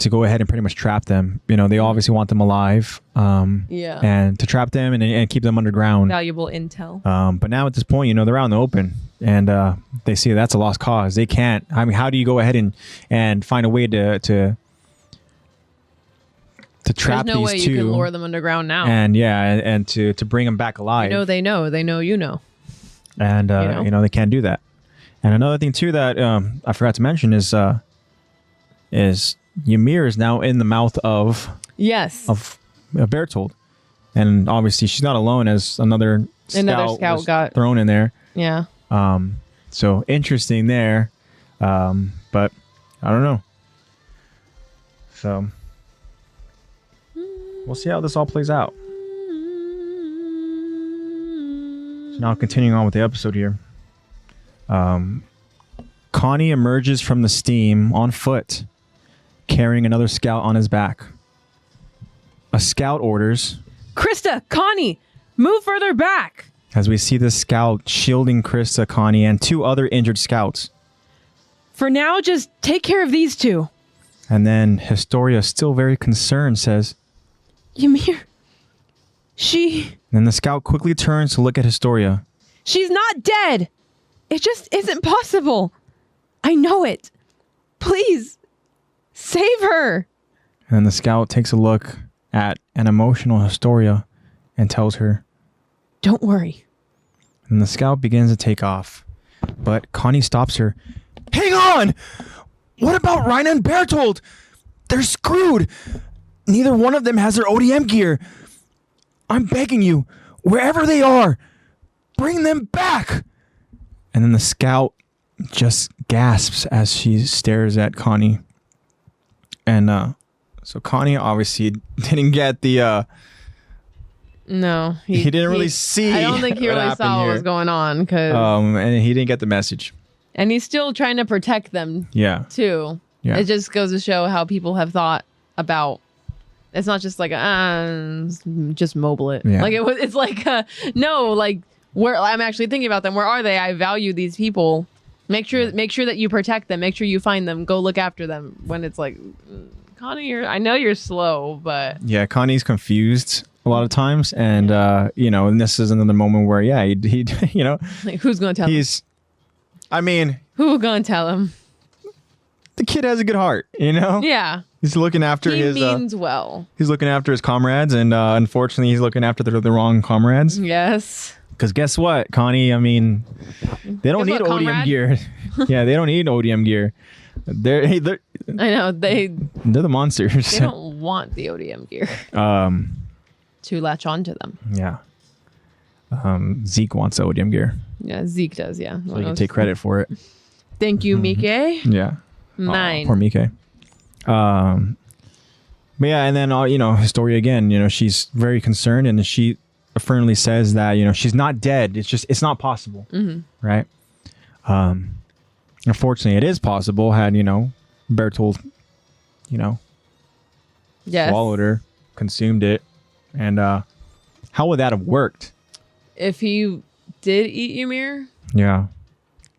go ahead and pretty much trap them. They obviously want them alive. Yeah. And to trap them and keep them underground. Valuable intel. But now at this point, they're out in the open, and they see that's a lost cause. They can't. I mean, how do you go ahead and find a way to trap There's no these way two? You can lure them underground now. And and to bring them back alive. They know. They know you know. And they can't do that. And another thing too that I forgot to mention is Ymir is now in the mouth of Bertold, and obviously she's not alone, as another scout got thrown in there. Yeah. So interesting there, but I don't know. So we'll see how this all plays out. So now continuing on with the episode here. Connie emerges from the steam on foot, carrying another scout on his back. A scout orders, Krista, Connie, move further back. As we see the scout shielding Krista, Connie, and 2 other injured scouts. For now, just take care of these 2. And then Historia, still very concerned, says, Ymir, she... And then the scout quickly turns to look at Historia. She's not dead. It just isn't possible. I know it. Please, save her. And then the scout takes a look at an emotional Historia and tells her, don't worry. And the scout begins to take off. But Connie stops her. Hang on! What about Reina and Bertold? They're screwed. Neither one of them has their ODM gear. I'm begging you, wherever they are, bring them back. And then the scout just gasps as she stares at Connie. And so Connie obviously didn't get the... No. He didn't really see. I don't think he really saw what was going on. And he didn't get the message. And he's still trying to protect them, too. Yeah. It just goes to show how people have thought about... It's not just like, just mobile it. Yeah. Like, it's like, no, like, where I'm actually thinking about them. Where are they? I value these people. Make sure that you protect them. Make sure you find them. Go look after them. When it's like, Connie, I know you're slow, but yeah, Connie's confused a lot of times, and and this is another moment where he like, who's gonna tell him? Who gonna tell him? The kid has a good heart, Yeah. He's looking after He his means well. He's looking after his comrades, and unfortunately, he's looking after the wrong comrades. Yes. Because guess what, Connie? They don't need ODM gear. Yeah, they don't need ODM gear. They're I know they're the monsters. They don't want the ODM gear. To latch onto them. Yeah. Zeke wants the ODM gear. Yeah, Zeke does. Yeah. So you can take credit for it. Thank you, Mike. Yeah. 9. Poor Mike. But yeah, and then Historia again. She's very concerned, and she affirmatively says that she's not dead. It's not possible, right? Unfortunately, it is possible. Had Bertold, swallowed her, consumed it, and how would that have worked? If he did eat Ymir, Yeah,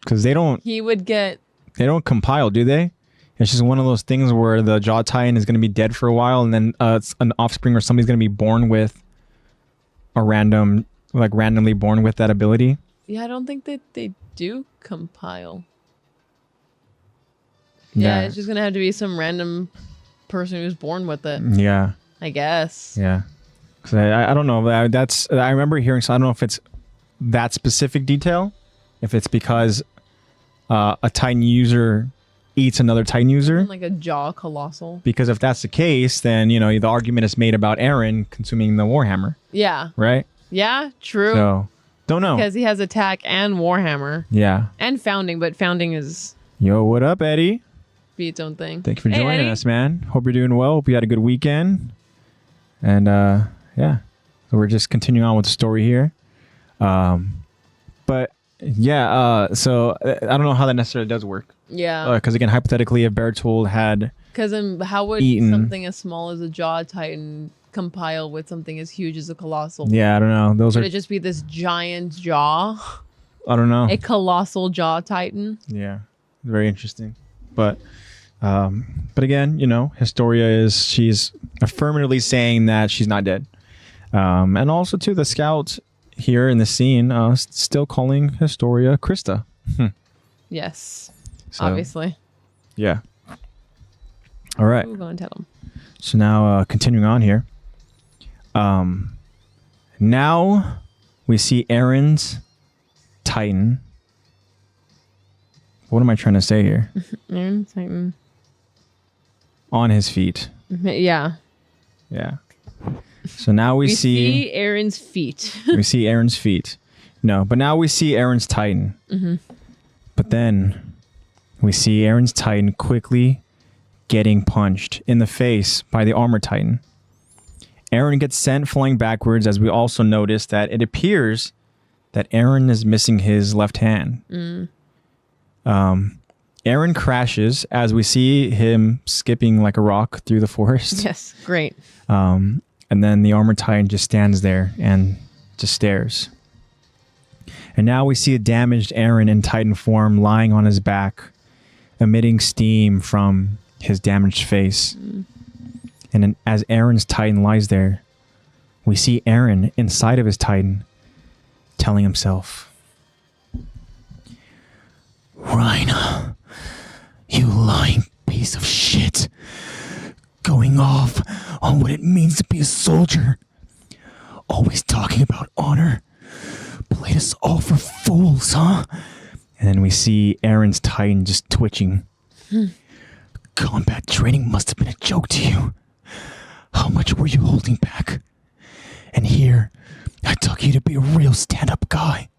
because he would get. They don't compile, do they? It's just one of those things where the Jaw Titan is going to be dead for a while, and then it's an offspring or somebody's going to be born with randomly born with that ability. Yeah, I don't think that they do compile. Yeah, it's just going to have to be some random person who's born with it. Yeah. I guess. Yeah. Because I don't know. I remember hearing, so I don't know if it's that specific detail, if it's because a Titan user eats another Titan user. Like a Jaw Colossal. Because if that's the case, then, the argument is made about Eren consuming the Warhammer. Yeah. Right? Yeah, true. So, don't know. Because he has Attack and Warhammer. Yeah. And Founding, but Founding is... Yo, what up, Eddie? Be its own thing. Thank you for joining us, man. Hope you're doing well. Hope you had a good weekend. And, yeah. So we're just continuing on with the story here. But, yeah, so I don't know how that necessarily does work. Yeah. Because again, hypothetically, if Bertold had because how would something as small as a Jaw Titan compile with something as huge as a Colossal? Yeah, I don't know. Would it just be this giant jaw? I don't know. A colossal Jaw Titan? Yeah, very interesting. But again, Historia she's affirmatively saying that she's not dead, and also to the scout here in the scene, still calling Historia Krista. Yes. So, obviously. Yeah. All right. We'll go and tell them. So now, continuing on here. Now we see Eren's Titan. What am I trying to say here? Eren's Titan. On his feet. Yeah. Yeah. So now we see Eren's feet. We see Eren's feet. No, but now we see Eren's Titan. But then we see Eren's Titan quickly getting punched in the face by the Armor Titan. Eren gets sent flying backwards, as we also notice that it appears that Eren is missing his left hand. Eren crashes as we see him skipping like a rock through the forest. Yes, great. And then the Armor Titan just stands there and just stares. And now we see a damaged Eren in Titan form lying on his back, emitting steam from his damaged face. And then as Eren's Titan lies there, we see Eren inside of his Titan telling himself, "Reina, you lying piece of shit, going off on what it means to be a soldier, always talking about honor, played us all for fools, huh?" And then we see Eren's Titan just twitching. "Combat training must have been a joke to you. How much were you holding back? And here, I took you to be a real stand-up guy.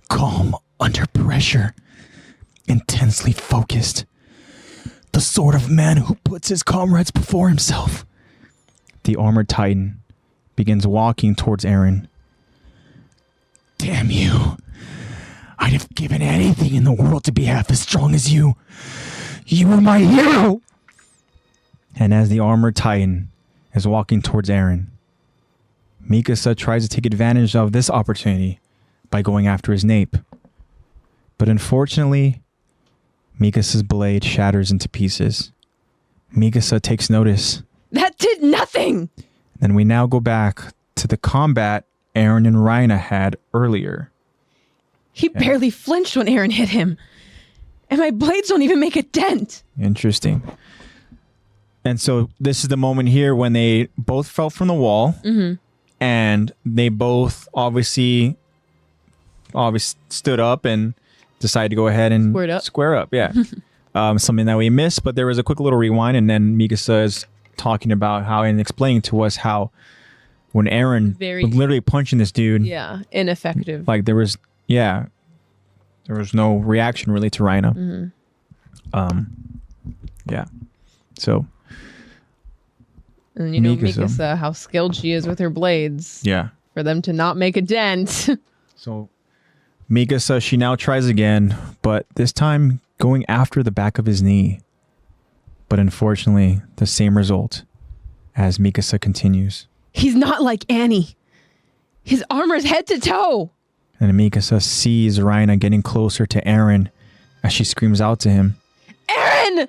Calm under pressure. Intensely focused. The sort of man who puts his comrades before himself." The Armored Titan begins walking towards Eren. "Damn you. I'd have given anything in the world to be half as strong as you. You were my hero." And as the Armored Titan is walking towards Eren, Mikasa tries to take advantage of this opportunity by going after his nape. But unfortunately, Mikasa's blade shatters into pieces. Mikasa takes notice. That did nothing! Then we now go back to the combat Eren and Reina had earlier. He barely flinched when Eren hit him. And my blades don't even make a dent. Interesting. And so this is the moment here when they both fell from the wall. And they both obviously stood up and decided to go ahead and square up. Yeah. Something that we missed, but there was a quick little rewind, and then Mikasa is talking about how and explaining to us how when Eren was literally punching this dude. Yeah, ineffective. Like there was no reaction really to Reina. Yeah. So. And you know Mikasa, how skilled she is with her blades. Yeah. For them to not make a dent. So Mikasa, she now tries again, but this time going after the back of his knee. But unfortunately, the same result as Mikasa continues. He's not like Annie. His armor's head to toe. And Mikasa sees Reina getting closer to Eren as she screams out to him. Eren!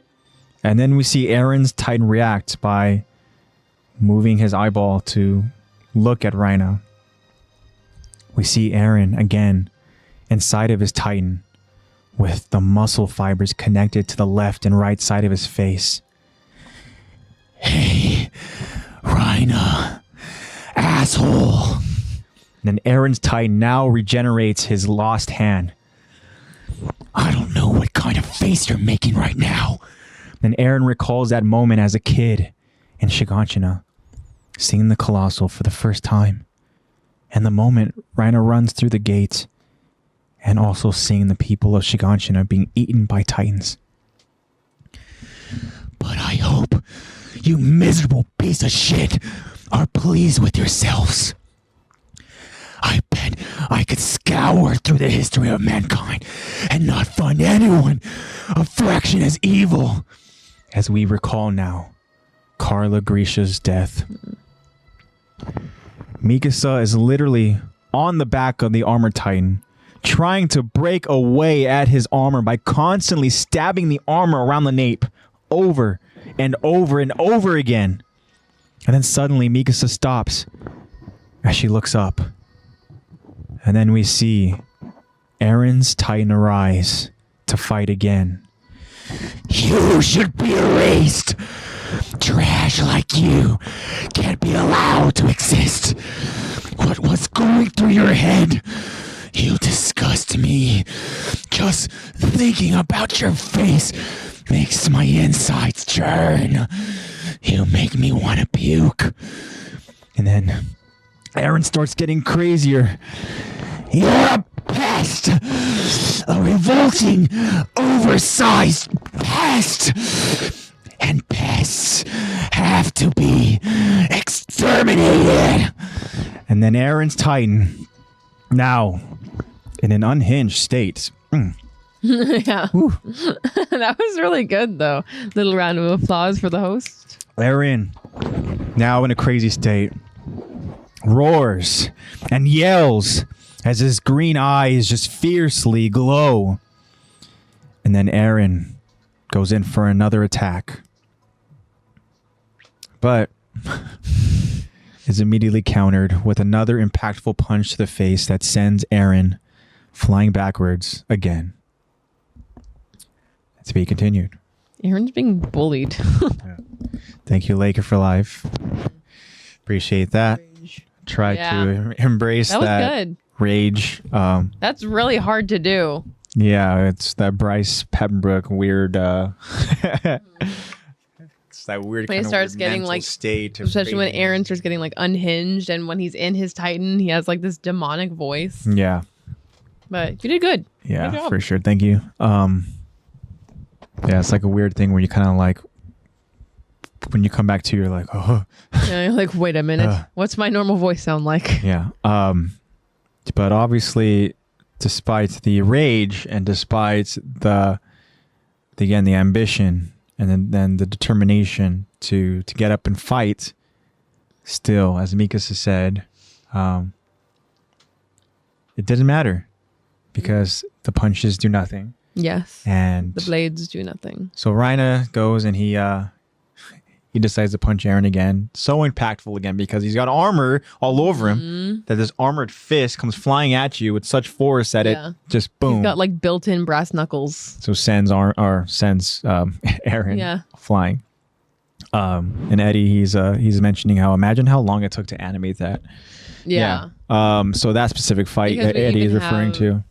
And then we see Eren's Titan react by moving his eyeball to look at Reina. We see Eren again inside of his Titan with the muscle fibers connected to the left and right side of his face. Hey, Reina, asshole. And then Eren's Titan now regenerates his lost hand. I don't know what kind of face you're making right now. Then Eren recalls that moment as a kid in Shiganshina, seeing the Colossal for the first time. And the moment Reina runs through the gate and also seeing the people of Shiganshina being eaten by Titans. But I hope you miserable piece of shit are pleased with yourselves. I bet I could scour through the history of mankind and not find anyone a fraction as evil. As we recall now, Carla Grisha's death. Mikasa is literally on the back of the armored Titan, trying to break away at his armor by constantly stabbing the armor around the nape over and over and over again. And then suddenly Mikasa stops as she looks up. And then we see Eren's Titan arise to fight again. You should be erased. Trash like you can't be allowed to exist. What was going through your head? You disgust me. Just thinking about your face makes my insides churn. You make me want to puke. And then Eren starts getting crazier. You're a pest! A revolting, oversized pest! And pests have to be exterminated! And then Eren's Titan, now in an unhinged state. Yeah. That was really good, though. Little round of applause for the host. Eren, now in a crazy state, roars and yells as his green eyes just fiercely glow. And then Eren goes in for another attack. But is immediately countered with another impactful punch to the face that sends Eren flying backwards again. To be continued. Eren's being bullied. Thank you, Laker, for life. Appreciate that. Try to embrace that good. Rage. That's really hard to do. Yeah, it's that Bryce Peppenbrook weird. It's that weird when kind he starts of getting like state, especially when Eren starts getting like unhinged, and when he's in his Titan, he has like this demonic voice. Yeah, but you did good. Yeah, good job. for sure. Thank you. Yeah, it's like a weird thing where you kind of like when you come back to, you're like, oh. Yeah, you're like, wait a minute, what's my normal voice sound like? Yeah. But obviously, despite the rage and despite the ambition and then the determination to get up and fight, still, as Mikasa said, it didn't matter because the punches do nothing. Yes. And the blades do nothing. So Reina goes and he decides to punch Eren again. So impactful again because he's got armor all over him that this armored fist comes flying at you with such force that it just boom. He's got like built-in brass knuckles. So sends Eren flying. And Eddie, he's mentioning imagine how long it took to animate that. Yeah. So that specific fight that Eddie is referring to.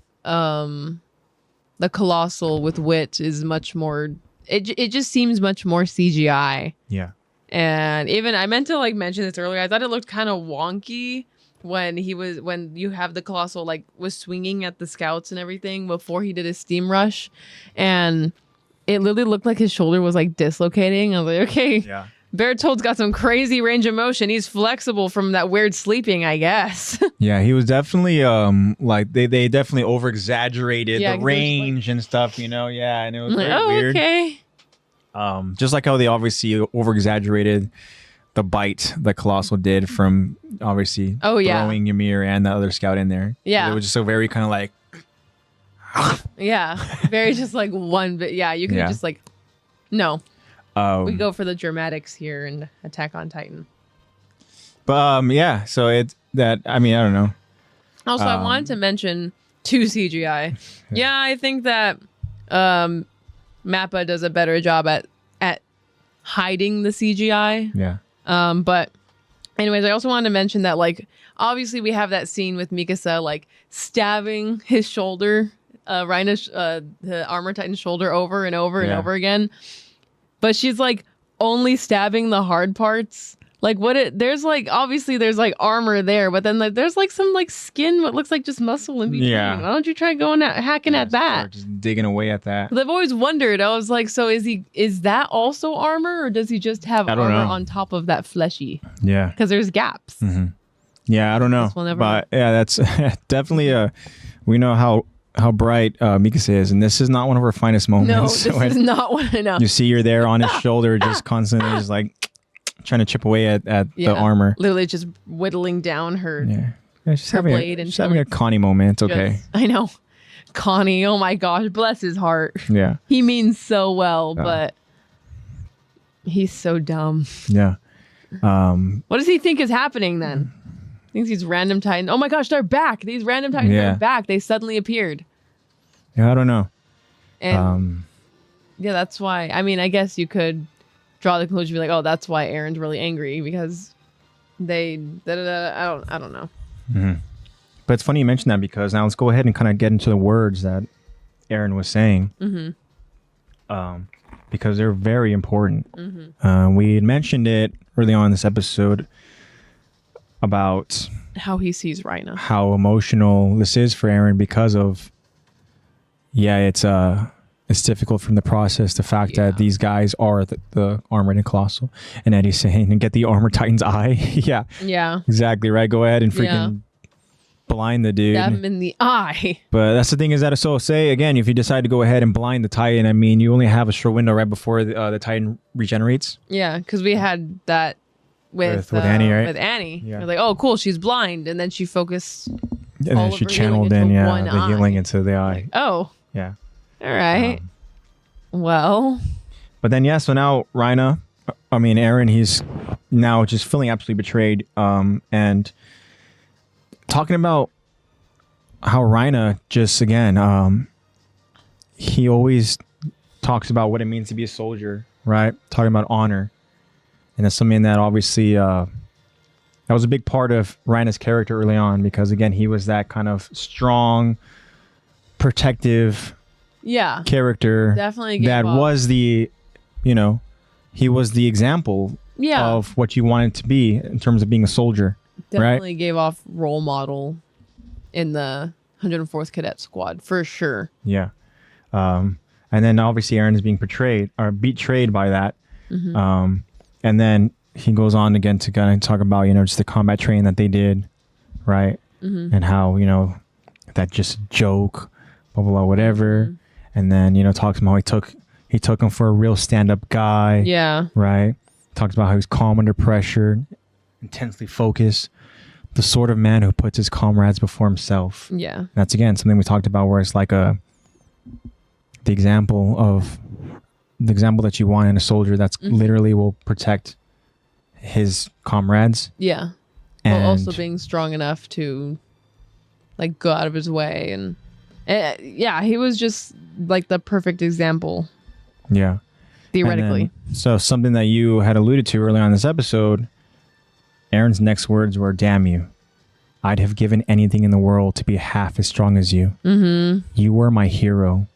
The Colossal with Wit is much more. It just seems much more CGI. Yeah. And even I meant to like mention this earlier. I thought it looked kind of wonky when you have the Colossal like was swinging at the scouts and everything before he did his steam rush, and it literally looked like his shoulder was like dislocating. I was like, okay, yeah. Bertolt's got some crazy range of motion. He's flexible from that weird sleeping, I guess. Yeah, he was definitely like they definitely over exaggerated the range and stuff, you know. Yeah, and it was very weird. Okay. Just like how they obviously over exaggerated the bite that Colossal did from obviously throwing Ymir and the other scout in there. Yeah, it was just so very kind of like. Yeah, very just like one bit. Yeah, you could just like, no. We go for the dramatics here in Attack on Titan. But yeah, so I don't know. Also, I wanted to mention 2 CGI. Yeah, I think that Mappa does a better job at hiding the CGI. Yeah. But anyways, I also wanted to mention that like obviously we have that scene with Mikasa like stabbing his shoulder, Reina's the Armor Titan's shoulder over and over and over again. But she's like only stabbing the hard parts. Like there's like obviously there's like armor there, but then like there's like some like skin what looks like just muscle in between. Yeah. Why don't you try going at hacking at that? Just digging away at that. But I've always wondered. I was like, so is that also armor, or does he just have armor on top of that fleshy? Yeah. Because there's gaps. Mm-hmm. Yeah, I don't know. But yeah, that's definitely we know how bright Mikasa is, and this is not one of her finest moments. No, this is not one. I know. You see her there on his shoulder, just constantly just like trying to chip away at the armor. Literally just whittling down her. Yeah, she's having blade she's having a Connie moment. It's okay. I know. Connie, oh my gosh, bless his heart. Yeah. He means so well, but he's so dumb. Yeah. What does he think is happening then? Thinks these random Titans. Oh my gosh, they're back. These random Titans are back. They suddenly appeared. Yeah, I don't know. And yeah, that's why. I mean, I guess you could draw the conclusion, be like, oh, that's why Eren's really angry because they. I don't know. Mm-hmm. But it's funny you mention that because now let's go ahead and kind of get into the words that Eren was saying. Mm-hmm. Because they're very important. Mm-hmm. We had mentioned it early on in this episode about how he sees Reina, how emotional this is for Eren because of it's difficult from the process, the fact that these guys are the Armored and Colossal, and Eddie's saying and get the Armor Titan's eye. Yeah exactly right, go ahead and freaking blind the dude, stab him in the eye. But that's the thing is that, so say again, if you decide to go ahead and blind the Titan, I mean you only have a short window right before the Titan regenerates. Yeah, because we had that with Annie, right? With Annie, you're like, oh, cool, she's blind, and then she focused, and then she channeled in, the healing into the eye. Like, oh, yeah, all right. Well, but then so now Eren, he's now just feeling absolutely betrayed, and talking about how Reina just again, he always talks about what it means to be a soldier, right? Talking about honor. And that's something that obviously that was a big part of Reina's character early on because, again, he was that kind of strong, protective character. Definitely that was the, he was the example of what you wanted to be in terms of being a soldier. Definitely gave off role model in the 104th Cadet Squad, for sure. Yeah. And then obviously Eren is being betrayed by that. Mm-hmm. And then he goes on again to kind of talk about, just the combat training that they did, right? Mm-hmm. And how, that just a joke, blah, blah, blah, whatever. Mm-hmm. And then, talks about how he took him for a real stand-up guy. Yeah. Right? Talks about how he's calm under pressure, intensely focused. the sort of man who puts his comrades before himself. Yeah. That's again something we talked about, where it's like the example that you want in a soldier that's literally will protect his comrades. Yeah. And While also being strong enough to like go out of his way. And yeah, he was just like the perfect example. Yeah. Theoretically. So something that you had alluded to earlier on this episode, Aaron's next words were, "Damn you. I'd have given anything in the world to be half as strong as you. You were my hero."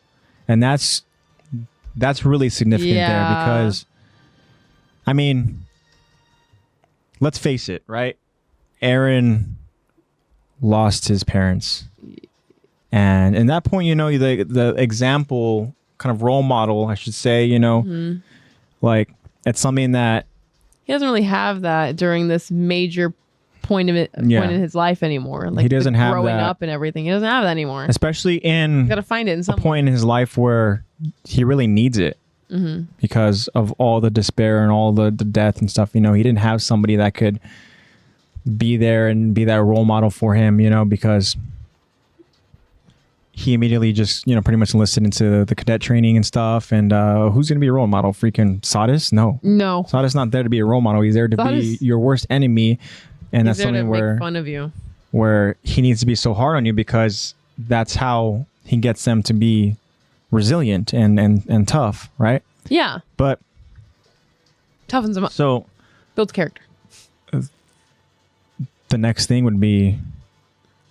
And that's really significant there, because, I mean, let's face it, right? Aaron lost his parents. And in that point, the example, kind of role model, I should say, like, it's something that he doesn't really have that during this major point in his life anymore. Like, he doesn't have growing that up and everything. He doesn't have that anymore. Especially in got to find it in some a point in his life where he really needs it, because of all the despair and all the death and stuff. He didn't have somebody that could be there and be that role model for him, because he immediately just, pretty much enlisted into the cadet training and stuff. And who's going to be a role model? Freaking Sardis? No. Sardis not there to be a role model. He's there to be your worst enemy. And that's something where, make fun of you, where he needs to be so hard on you, because that's how he gets them to be resilient and tough, right? Yeah. But toughens them up. So builds character. The next thing would be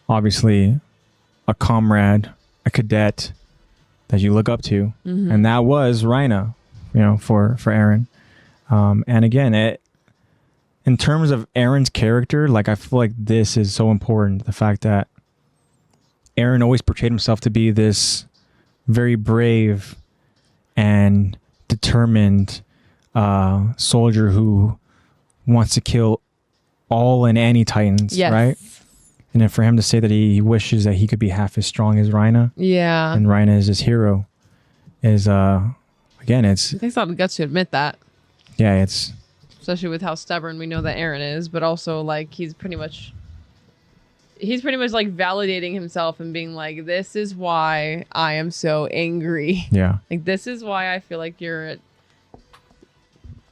obviously a comrade, a cadet that you look up to, and that was Rhina, for Aaron. And again, in terms of Aaron's character, like, I feel like this is so important. The fact that Aaron always portrayed himself to be this very brave and determined soldier who wants to kill all and any Titans, right? And then for him to say that he wishes that he could be half as strong as Rhina, and Rhina is his hero, is again, it's, it takes a lot of guts to admit that. Yeah, it's, especially with how stubborn we know that Aaron is, but also like he's pretty much like validating himself and being like, this is why I am so angry. Yeah. Like, this is why I feel like you're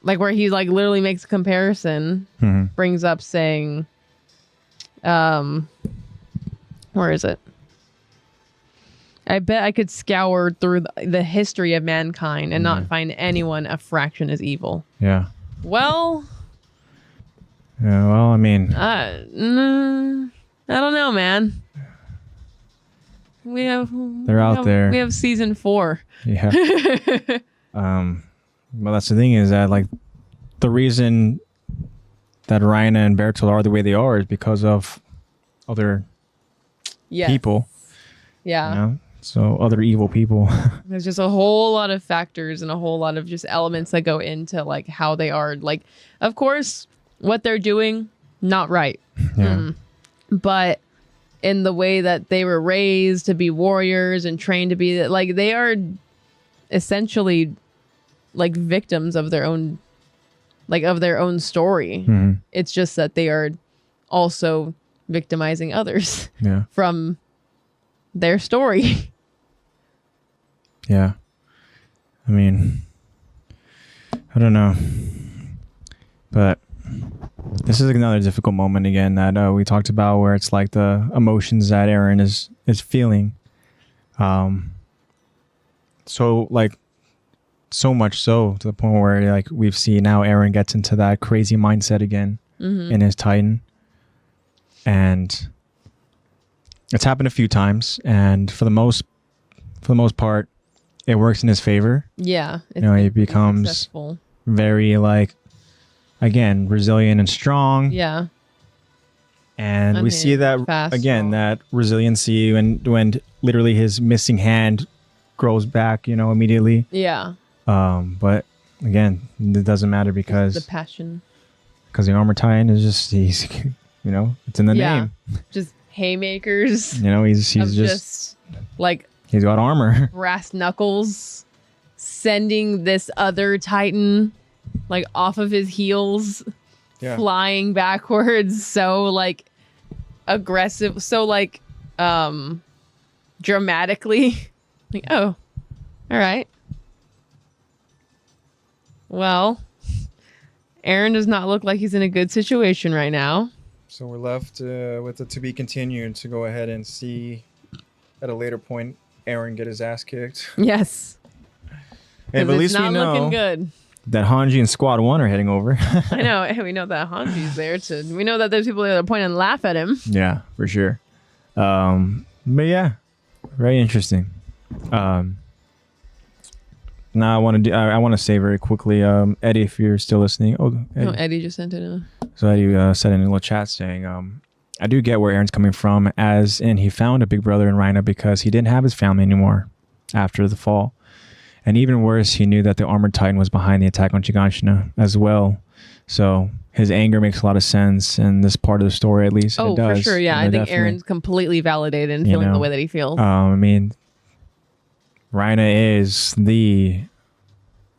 like, where he like literally makes a comparison, brings up saying, where is it? I bet I could scour through the history of mankind and not find anyone a fraction as evil. Yeah. Well, I mean, I don't know, man. They're out there. We have season 4. Yeah. Well, that's the thing, is that like the reason that Rhina and Bertolt are the way they are is because of other people. Yeah. So other evil people. There's just a whole lot of factors and a whole lot of just elements that go into like how they are. Like, of course, what they're doing, not right. Yeah. But in the way that they were raised to be warriors and trained to be, like, they are essentially like victims of their own, like, of their own story. It's just that they are also victimizing others from their story. Yeah. I mean, I don't know. But this is another difficult moment again that we talked about, where it's like the emotions that Aaron is feeling. So like, so much so to the point where like we've seen now Aaron gets into that crazy mindset again in his Titan. And it's happened a few times, and for the most part, it works in his favor. Yeah. He becomes very, like, again, resilient and strong. Yeah. And we see that again, that resiliency when literally his missing hand grows back, immediately. Yeah. But again, it doesn't matter because the passion. Because the armor Titan is just, he's, it's in the name. Just haymakers. He's just like, he's got armor. Brass knuckles, sending this other Titan like off of his heels, flying backwards. So like aggressive, so like dramatically like, oh, all right. Well, Aaron does not look like he's in a good situation right now. So we're left with it to be continued to go ahead and see at a later point Aaron get his ass kicked. Yes. Hey, but at least we know looking good. that Hanji and Squad 1 are heading over. I know. We know that Hanji's there to. We know that there's people that point and laugh at him. Yeah, for sure. But yeah, very interesting. Now I want to say very quickly, Eddie, if you're still listening. Oh, Eddie. No, Eddie just sent it in. So Eddie said in a little chat saying, I do get where Aaron's coming from, as in he found a big brother in Reina because he didn't have his family anymore after the fall. And even worse, he knew that the Armored Titan was behind the attack on Shiganshina as well. So his anger makes a lot of sense in this part of the story, at least. Oh, it does. for sure. Yeah, I think Aaron's completely validated in feeling the way that he feels. I mean, Reina is the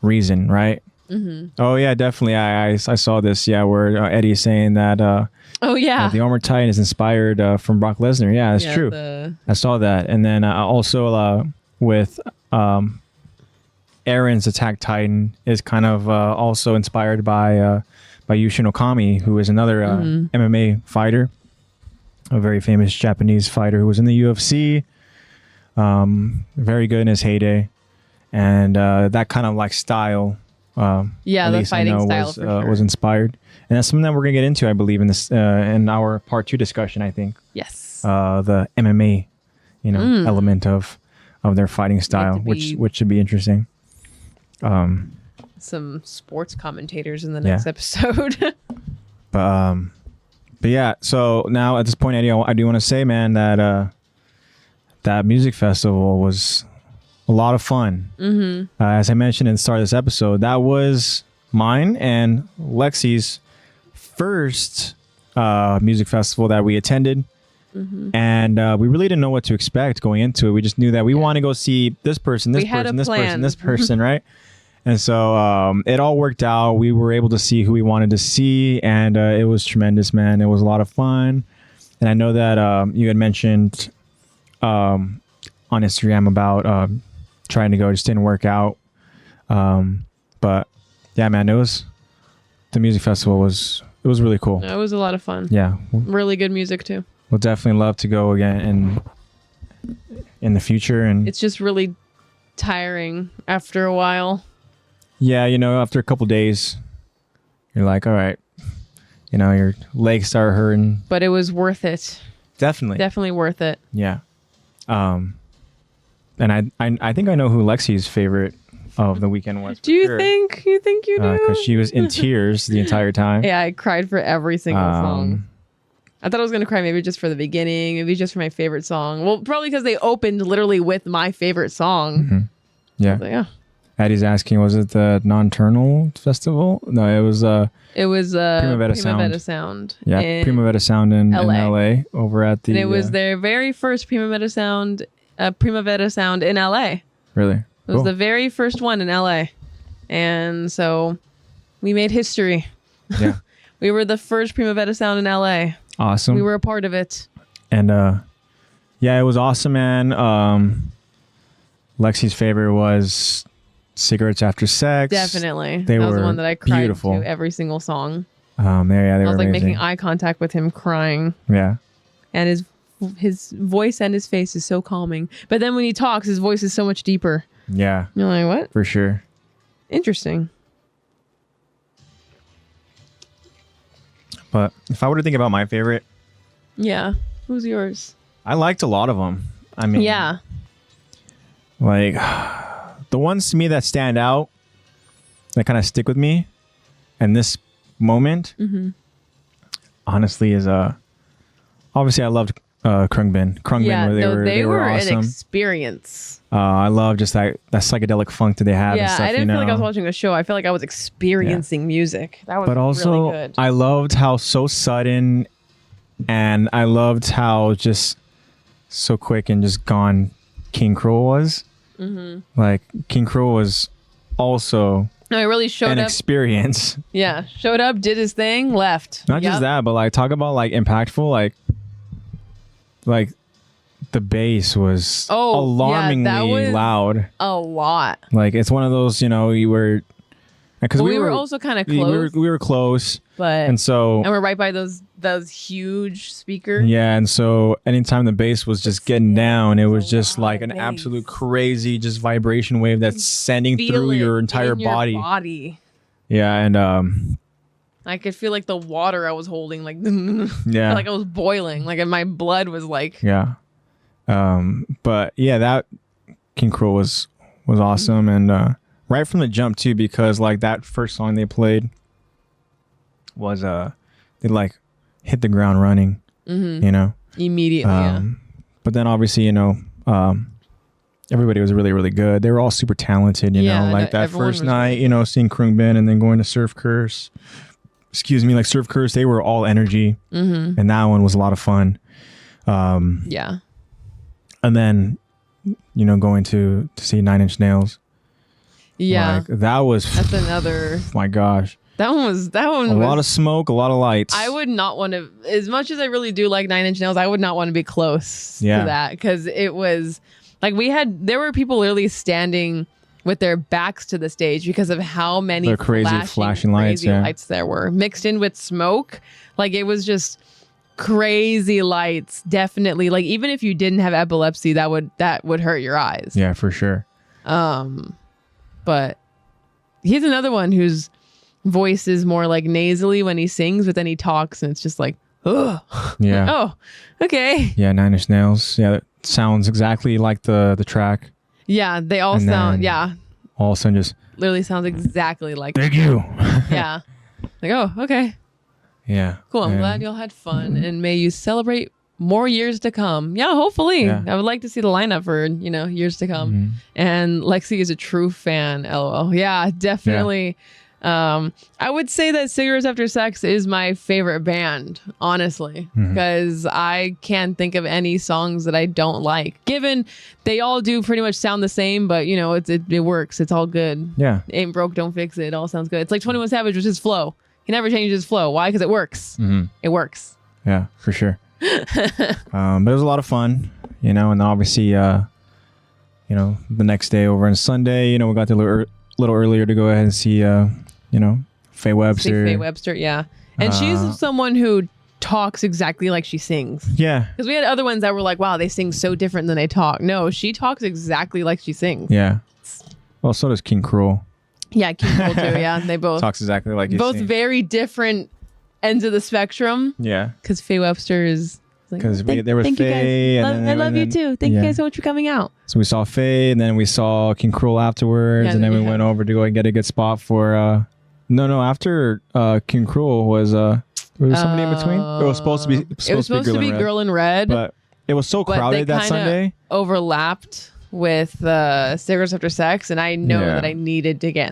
reason, right? Mm-hmm. Oh, yeah, definitely. I saw this, where Eddie's saying that the Armored Titan is inspired from Brock Lesnar. Yeah, that's true. I saw that. And then also with Aaron's Attack Titan is kind of also inspired by Yushin Okami, who is another MMA fighter, a very famous Japanese fighter who was in the UFC, very good in his heyday, and that kind of like style. The fighting style was inspired, and that's something that we're gonna get into, I believe, in this in our part 2 discussion. I think. Yes. The MMA, element of their fighting style, which should be interesting. Some sports commentators in the next episode. but yeah, so now at this point, Eddie, I do want to say, man, that that music festival was a lot of fun. Mm-hmm. As I mentioned in the start of this episode, that was mine and Lexi's first music festival that we attended. Mm-hmm. And we really didn't know what to expect going into it. We just knew that we want to go see this person, this person, right? And so it all worked out. We were able to see who we wanted to see, and it was tremendous, man. It was a lot of fun. And I know that you had mentioned on Instagram about trying to go, just didn't work out. But yeah, man, the music festival was really cool. It was a lot of fun. Yeah. Really good music too. We'll definitely love to go again in the future. And it's just really tiring after a while. Yeah, after a couple days, you're like, all right, your legs start hurting. But it was worth it. Definitely worth it. Yeah. And I think I know who Lexi's favorite of the weekend was. Do you think? You think you do? Because she was in tears the entire time. Yeah, I cried for every single song. I thought I was going to cry maybe just for the beginning, maybe just for my favorite song. Well, probably because they opened literally with my favorite song. Mm-hmm. Yeah. Yeah. Addie's asking, was it the Nocturnal Festival? No, it was Primavera Sound. Yeah, Primavera Sound in LA over at the... And it was their very first Primavera Sound in LA. Really? It was the very first one in LA. And so we made history. Yeah. We were the first Primavera Sound in LA. Awesome. We were a part of it. And it was awesome, man. Lexi's favorite was Cigarettes After Sex. Definitely. That was the one that I cried beautiful. to every single song. They I was were like amazing. making eye contact with him, crying. Yeah. And his voice and his face is so calming. But then when he talks, his voice is so much deeper. Yeah. You're like, what? For sure. Interesting. But if I were to think about my favorite... Yeah. Who's yours? I liked a lot of them. I mean... Yeah. Like, the ones to me that stand out, that kind of stick with me, and this moment, honestly, is... obviously, I loved Krungbin. Krungbin, they were awesome. An experience. I love just that psychedelic funk that they have. Yeah, and stuff, I didn't feel like I was watching a show. I felt like I was experiencing music. That was really good. I loved how so sudden, and I loved how just so quick and just gone King Cruel was. Mm-hmm. Like, King Cruel was also it really showed an up. Experience. Yeah, showed up, did his thing, left. Not just that, but like talk about like impactful. Like like the bass was alarmingly loud. A lot. Like it's one of those, you know, you were because we were also kind of close. We were close, but and we're right by those huge speakers. Yeah, and so anytime the bass was just getting down, it was just like an absolute crazy just vibration wave that's sending through your entire body. Yeah, and I could feel like the water I was holding, like yeah, like I was boiling, like my blood was like but yeah, that King Cruel was awesome, and right from the jump too, because like that first song they played was they like hit the ground running, you know, immediately. But then obviously, you know, everybody was really, really good. They were all super talented, you know, like that first night, you know, seeing Krungbin and then going to Surf Curse, Surf Curse, they were all energy, and that one was a lot of fun. Yeah. And then, you know, going to see Nine Inch Nails. Yeah. Like, that's another. My gosh. That one was a lot of smoke, a lot of lights. I would not want to, as much as I really do like Nine Inch Nails, I would not want to be close to that, because it was like there were people literally standing with their backs to the stage because of how many flashing lights there were mixed in with smoke. Like it was just crazy lights. Definitely, like even if you didn't have epilepsy, that would hurt your eyes. Yeah, for sure. But he's another one whose voice is more like nasally when he sings, but then he talks and it's just like, oh, yeah. Oh, okay. Yeah, Nine Inch Nails. Yeah, that sounds exactly like the track. Yeah, they all sound. Yeah. All of a sudden, just literally sounds exactly like. Thank you. Yeah. Like, oh, okay. Yeah. Cool. I'm glad y'all had fun, and may you celebrate more years to come. Yeah, hopefully. Yeah. I would like to see the lineup for, you know, years to come. And Lexi is a true fan. LOL. Yeah, definitely. Yeah. I would say that Cigarettes After Sex is my favorite band, honestly, because I can't think of any songs that I don't like. Given they all do pretty much sound the same, but you know, it works. It's all good. Yeah. Ain't broke, don't fix it. It all sounds good. It's like 21 Savage with his flow. He never changes his flow. Why? Because it works. It works. Yeah, for sure. But it was a lot of fun, you know, and obviously, you know, the next day over on Sunday, you know, we got there a little earlier to go ahead and see, you know, Faye Webster. Faye Webster, yeah. And she's someone who talks exactly like she sings. Yeah. Because we had other ones that were like, wow, they sing so different than they talk. No, she talks exactly like she sings. Yeah. Well, so does King Cruel. Yeah, King Cruel too, yeah. They both talks exactly like he both sings. Very different ends of the spectrum. Yeah. Because Faye Webster is because there was Faye. I love you too. Thank you guys so much for coming out. So we saw Faye, and then we saw King Cruel afterwards, and then we went over to go and get a good spot for. After King Cruel was somebody in between? It was supposed to be Girl in Red, but it was so crowded that Sunday. Overlapped with Cigarettes After Sex, and I know that I needed to get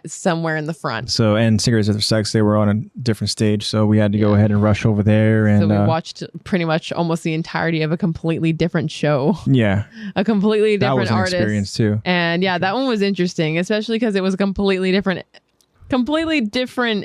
somewhere in the front. So, and Cigarettes After Sex, they were on a different stage, so we had to go ahead and rush over there. And so we watched pretty much almost the entirety of a completely different show. Yeah, a completely different artist. Experience too. And yeah, that one was interesting, especially because it was a completely different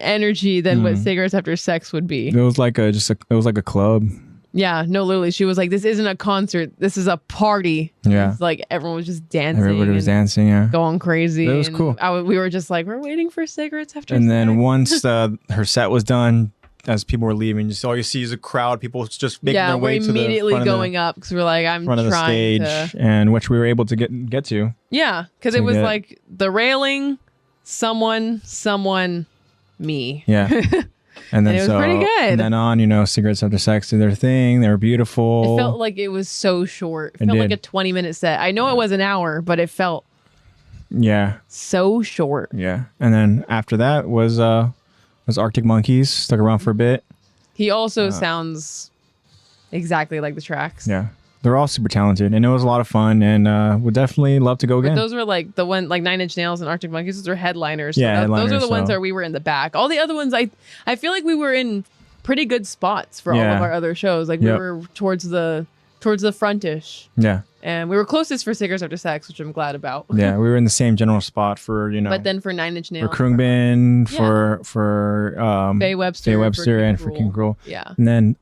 energy than what Cigarettes After Sex would be. It was like it was like a club. Yeah, no, literally, she was like, "This isn't a concert. This is a party." Yeah, it's like everyone was just dancing. Everybody was dancing, yeah, going crazy. It was cool. We were just like, we're waiting for Cigarettes After Sex. And then once her set was done, as people were leaving, just all you see is a crowd. People just making their way to the front immediately going up because we're like, I'm front of the stage, and which we were able to get to. Yeah, because it was like the railing, someone, me. Yeah. And then it was pretty good. And then on, you know, Cigarettes After Sex did their thing. They were beautiful. It felt like it was so short. It felt like a 20-minute set. I know it was an hour, but it felt so short. Yeah. And then after that was Arctic Monkeys. Stuck around for a bit. He also sounds exactly like the tracks. Yeah. They're all super talented, and it was a lot of fun, and would definitely love to go again. But those were like the one, like Nine Inch Nails and Arctic Monkeys. Those are headliners. Yeah, those are the ones where we were in the back. All the other ones, I feel like we were in pretty good spots for all of our other shows. Like we were towards the frontish. Yeah. And we were closest for Cigarettes After Sex, which I'm glad about. Yeah, we were in the same general spot for, you know. But then for Nine Inch Nails. For Krungbin, for Faye Webster, and for King Cruel. Yeah. And then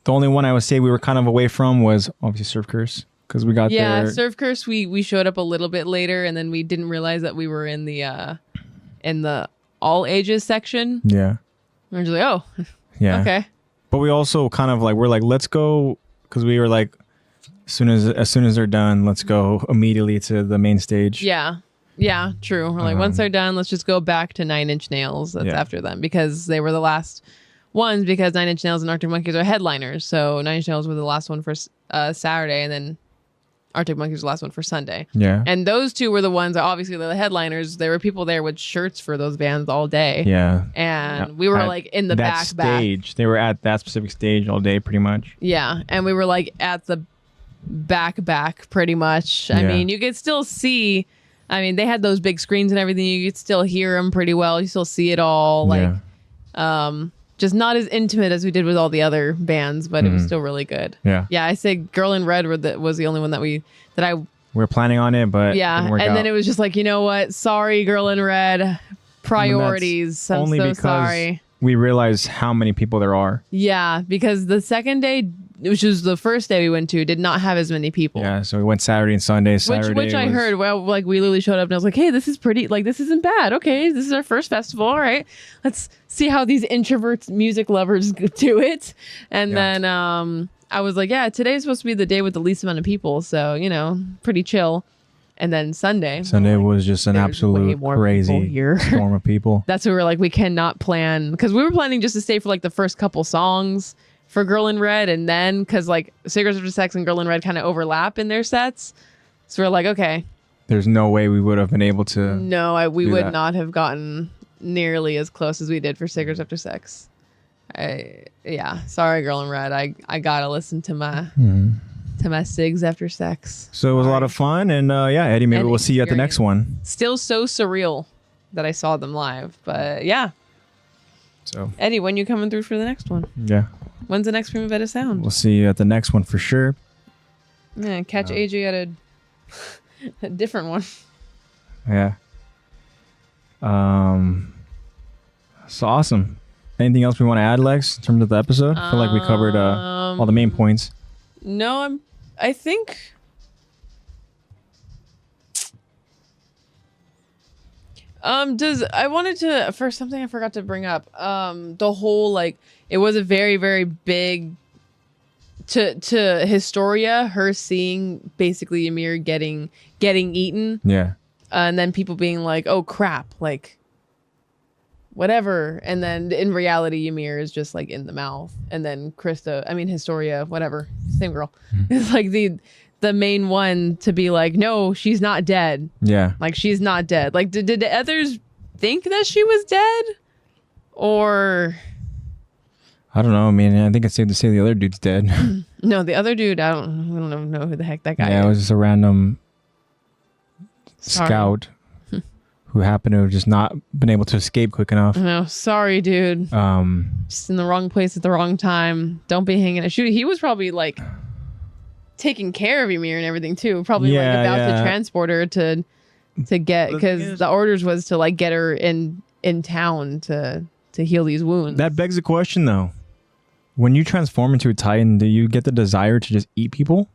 The only one I would say we were kind of away from was obviously Surf Curse because we got there. Surf Curse. We showed up a little bit later, and then we didn't realize that we were in the all ages section. Yeah. We're just like, oh, yeah, okay. But we also kind of like we're like let's go because we were like as soon as they're done, let's go immediately to the main stage. Yeah, true. We're like, once they're done, let's just go back to 9 Inch Nails. That's after them because they were the last ones because 9 Inch Nails and Arctic Monkeys are headliners. So 9 Inch Nails were the last one for Saturday, and then Arctic Monkeys was the last one for Sunday. Yeah. And those two were the ones that obviously they're the headliners. There were people there with shirts for those bands all day. Yeah. And we were like in the back stage. They were at that specific stage all day pretty much. Yeah. And we were like at the back pretty much. I mean, you could still see. I mean, they had those big screens and everything. You could still hear them pretty well. You still see it all. Like, just not as intimate as we did with all the other bands, but it was still really good. Yeah. Yeah, I say Girl in Red was the only one that we were planning on it, but and then it was just like, you know what? Sorry, Girl in Red. Priorities. I'm so sorry. We realized how many people there are. Yeah, because the second day, which was the first day we went to, did not have as many people. Yeah, so we went Saturday and Sunday. Which I heard. Well, like we literally showed up and I was like, "Hey, this is pretty. Like this isn't bad. Okay, this is our first festival. All right, let's see how these introverts, music lovers do it." And then I was like, "Yeah, today's supposed to be the day with the least amount of people, so you know, pretty chill." And then Sunday was just an absolute crazy storm of people. That's what we were like, we cannot plan because we were planning just to stay for like the first couple songs for Girl in Red, and then because like Cigarettes After Sex and Girl in Red kind of overlap in their sets, so we're like, okay, there's no way we would have been able to. No, we would not have gotten nearly as close as we did for Cigarettes After Sex. Sorry, Girl in Red. I gotta listen to my Cigs After Sex. So it was a lot of fun, and Eddie, maybe we'll see you at the next one. Still so surreal that I saw them live, but yeah. So Eddie, when you coming through for the next one? Yeah. When's the next Primavera Sound? We'll see you at the next one for sure. Yeah, catch AJ at a different one. Yeah. So awesome. Anything else we want to add, Lex, in terms of the episode? I feel like we covered all the main points. No, I think I wanted to for something I forgot to bring up. The whole like it was a very, very big to Historia, her seeing basically Ymir getting eaten. Yeah. And then people being like, oh crap, like whatever. And then in reality, Ymir is just like in the mouth. And then Historia, whatever, same girl. It's like the main one to be like, no, she's not dead. Yeah. Like she's not dead. Like did the others think that she was dead? Or I don't know. I mean, I think it's safe to say the other dude's dead. No, the other dude, we don't know who the heck that guy is. Yeah, it was just a random scout who happened to have just not been able to escape quick enough. No, sorry, dude. Just in the wrong place at the wrong time. Don't be hanging a shoot. He was probably like taking care of Ymir and everything too. Probably like about to transport her to get, because the orders was to like get her in town to heal these wounds. That begs the question though. When you transform into a Titan, do you get the desire to just eat people?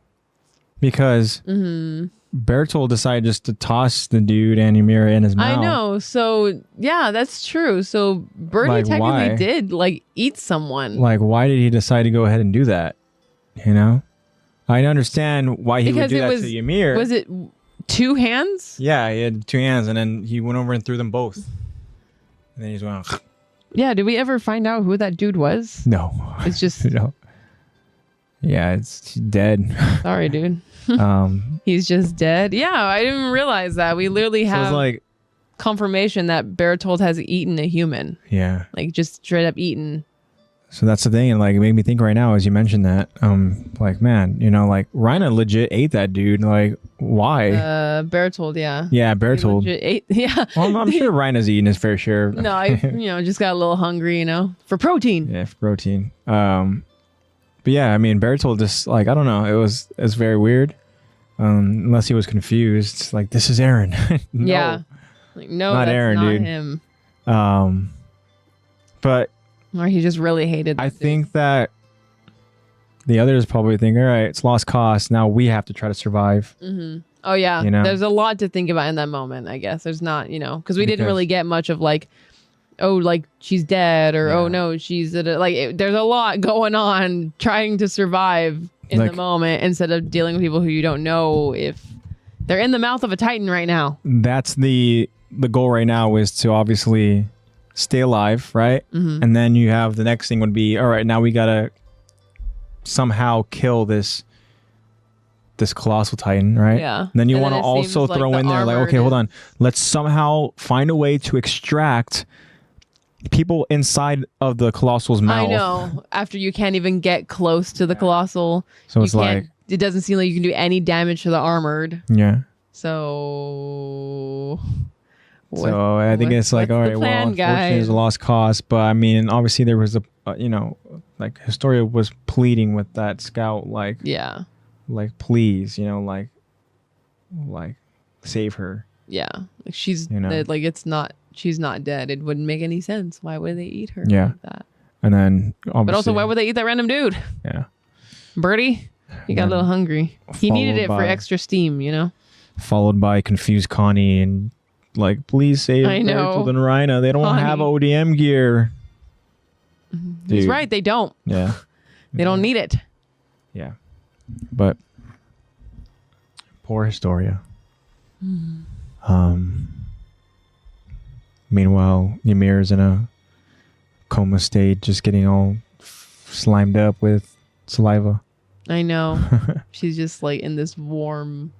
Because Bertolt decided just to toss the dude and Ymir in his mouth. I know. So yeah, that's true. So Bertie like, technically did like eat someone. Like, why did he decide to go ahead and do that? You know, I understand why he would do that to Ymir. Was it 2 hands? Yeah, he had 2 hands, and then he went over and threw them both. And then he just went. Yeah, did we ever find out who that dude was? No. It's just no. Yeah, it's dead. Sorry, dude. He's just dead. Yeah, I didn't realize that. We literally have like confirmation that Bertolt has eaten a human. Yeah. Like just straight up eaten. So that's the thing, and like it made me think right now as you mentioned that, like man, you know, like Reina legit ate that dude. Like why? Bertolt, yeah. Yeah, Bertolt. Legit ate, yeah. Well, I'm sure Reina's eating his fair share. No, I just got a little hungry, for protein. Yeah, for protein. But yeah, I mean Bertolt just like I don't know, it's very weird. Unless he was confused, like this is Aaron. No. Yeah. Like no, not that's Aaron, not dude. Him. But or he just really hated I think that the others probably think, all right, it's lost cause. Now we have to try to survive. Oh yeah, You know? there's a lot to think about in that moment. I guess there's not, because we didn't Because- really get much of like, oh, like she's dead, or Yeah. oh no, she's there's a lot going on trying to survive in the Like- moment instead of dealing with people who you don't know if they're in the mouth of a titan right now. That's the goal right now, is to obviously stay alive, right? And then you have the next thing would be, all right, now we gotta somehow kill this colossal titan, right? Yeah. And then you And want to then it also seems like throw the in there, like, armored okay, hold on, let's somehow find a way to extract people inside of the colossal's mouth. I know. After you can't even get close to the colossal, So you it's can't. like, It doesn't seem like you can do any damage to the armored. yeah. So. So I think it's like, all right, well, unfortunately, it's a lost cause. But I mean, obviously, there was like Historia was pleading with that scout, like, Yeah. like, please, like save her. Yeah. Like she's she's not dead. It wouldn't make any sense. Why would they eat her? Yeah. Like that? And then, obviously, But also, why would they eat that random dude? Yeah. Birdie? He got a then little hungry. He needed it followed for by- extra steam, Followed by confused Connie and like, please save I know. Bertold and Rhina. They don't have Connie. ODM gear. He's Dude. right. They don't. Yeah. They don't need it. Yeah. But poor Historia. Meanwhile, Ymir's in a coma state, just getting all slimed up with saliva. I know. She's just like in this warm.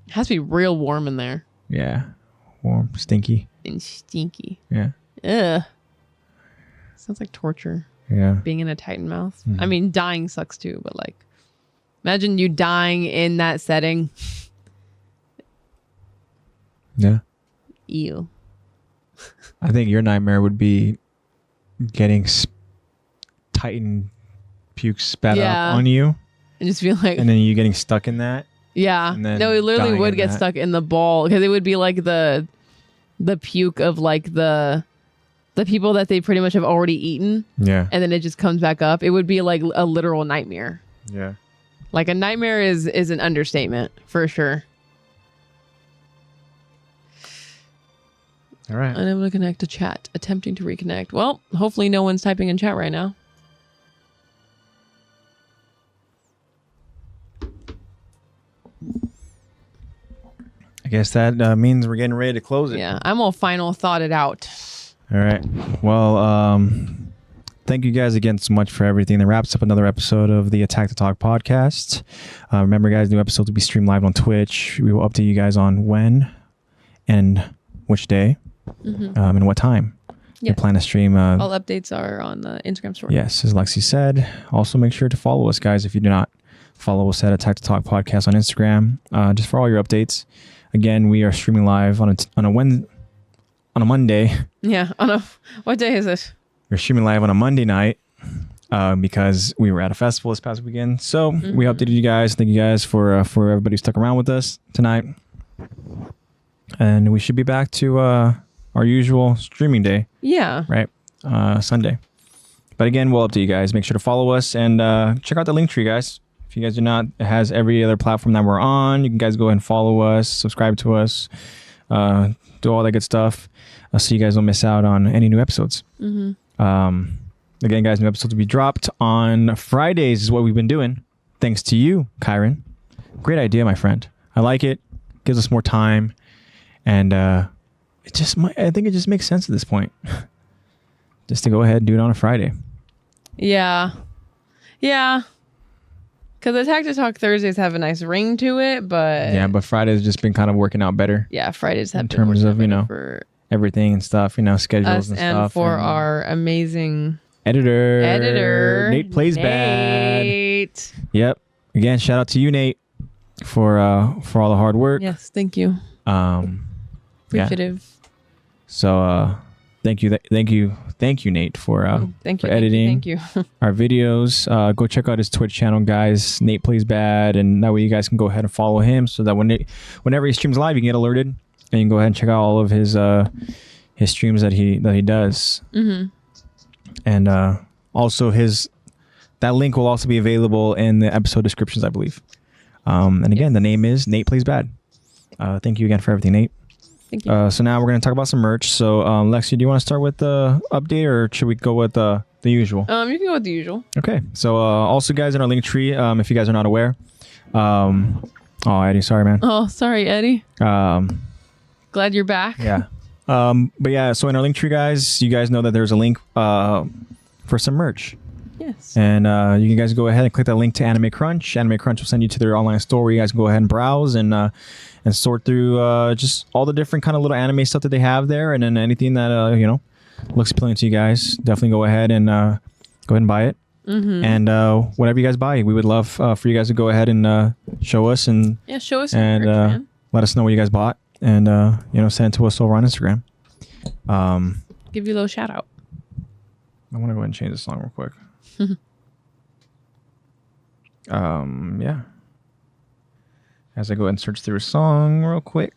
It has to be real warm in there. Yeah. Warm, stinky. And stinky. Yeah. Ugh. Sounds like torture. Yeah. Being in a titan mouth. Mhm. I mean, dying sucks too, but like, imagine you dying in that setting. Yeah. Ew. I think your nightmare would be getting Titan puke spat Yeah. up on you, And just feel like, and then you getting stuck in that. yeah. and then No, it literally dying would in get that. stuck in the ball because it would be like the puke of like the people that they pretty much have already eaten, Yeah. and then it just comes back up. It would be like a literal nightmare. Yeah. Like a nightmare is an understatement for sure. All right. Unable to connect to chat. Attempting to reconnect. Well, hopefully no one's typing in chat right now. I guess that means we're getting ready to close it. Yeah, I'm all final thought it out. All right. Well, thank you guys again so much for everything. That wraps up another episode of the Attack the Talk podcast. Remember, guys, new episodes will be streamed live on Twitch. We will update you guys on when and which day and what time. We Yes. plan to stream. All updates are on the Instagram story. Yes, as Lexi said. Also, make sure to follow us, guys, if you do not follow us at Attack the Talk podcast on Instagram, just for all your updates. Again, we are streaming live on a Monday. Yeah. What day is it? We're streaming live on a Monday night because we were at a festival this past weekend. So we updated you guys. Thank you guys for everybody who stuck around with us tonight. And we should be back to our usual streaming day, Yeah. right? Sunday. But again, we'll update you guys. Make sure to follow us and check out the link tree, guys. If you guys do not, it has every other platform that we're on. You can guys go ahead and follow us, subscribe to us, do all that good stuff, so you guys don't miss out on any new episodes. Again, guys, new episodes will be dropped on Fridays is what we've been doing. Thanks to you, Kyron. Great idea, my friend. I like it. Gives us more time. And I think it just makes sense at this point. Just to go ahead and do it on a Friday. Yeah. Yeah. Because Attack to Talk Thursdays have a nice ring to it, but Yeah, but Friday's just been kind of working out better. yeah, Fridays have In been terms working of, out better you know, for Everything and stuff, schedules us and and stuff. for and our amazing editor, Nate Plays Bad. Nate. Yep. Again, shout out to you, Nate, for all the hard work. Yes, thank you. Yeah. Appreciative. So thank you, Nate, for Thank you. editing. Thank you. our videos. Go check out his Twitch channel, guys. Nate Plays Bad, and that way you guys can go ahead and follow him, so that whenever he streams live, you can get alerted, and you can go ahead and check out all of his streams that he does. Mm-hmm. And also his that link will also be available in the episode descriptions, I believe. And again, the name is Nate Plays Bad. Thank you again for everything, Nate. Thank you. So now we're going to talk about some merch. So Lexi, do you want to start with the update, or should we go with the usual? You can go with the usual. Okay. So also, guys, in our link tree, if you guys are not aware, oh, Eddie, sorry, man. Oh, sorry, Eddie. Glad you're back. Yeah. But yeah, so in our link tree, guys, you guys know that there's a link for some merch. Yes. And you can guys go ahead and click that link to AnimeCrunch. AnimeCrunch will send you to their online store where you guys can go ahead and browse and sort through just all the different kind of little anime stuff that they have there, and then anything that you know, looks appealing to you guys. Definitely go ahead and buy it. Mm-hmm. And whatever you guys buy, we would love for you guys to go ahead and show us and show us and your merch, man. let us know what you guys bought, and you know, send it to us over on Instagram. Give you a little shout out. I want to go ahead and change the song real quick. Yeah. As I go ahead and search through a song real quick.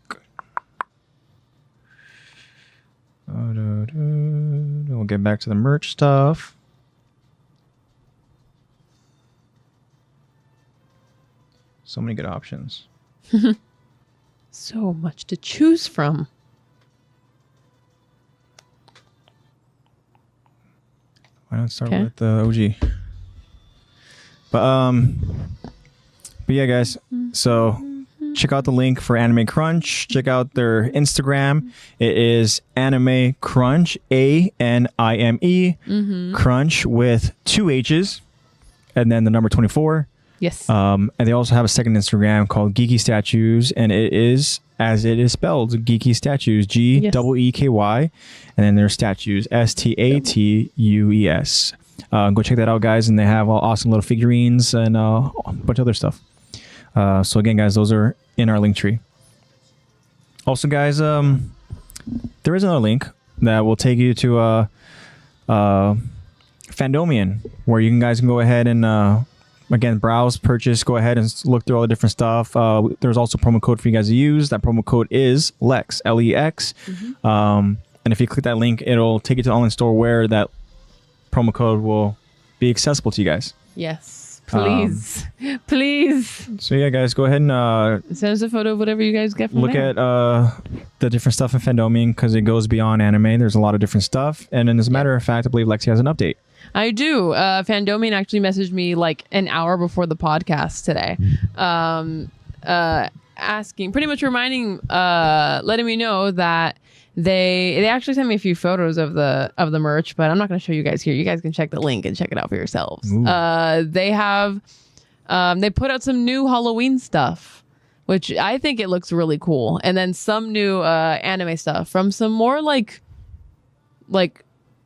We'll get back to the merch stuff. So many good options. So much to choose from. Why not start with the OG? But yeah, guys. So check out the link for AnimeCrunch. Check out their Instagram. It is AnimeCrunch, ANIME, Crunch with 2 H's, and then the number 24. Yes. And they also have a second Instagram called Geeky Statues, and it is as it is spelled, Geeky Statues, GEEKY, and then there's Statues, STATUES. Go check that out, guys, and they have awesome little figurines and a bunch of other stuff. So again, guys, those are in our link tree. Also, guys, there is another link that will take you to Fandomion, where you guys can go ahead and again, browse, purchase, go ahead and look through all the different stuff. There's also a promo code for you guys to use. That promo code is LEX, L-E-X. And if you click that link, it'll take you to the online store where that promo code will be accessible to you guys. Yes, please. Please. So yeah, guys, go ahead and send us a photo of whatever you guys get from look there. at the different stuff in Fandomion, because it goes beyond anime. There's a lot of different stuff. And then as a matter of fact, I believe Lexi has an update. I do. Fandomion actually messaged me like an hour before the podcast today, asking, pretty much reminding, letting me know that they actually sent me a few photos of the merch, but I'm not going to show you guys here. You guys can check the link and check it out for yourselves. They have they put out some new Halloween stuff, which I think it looks really cool, and then some new anime stuff from some more like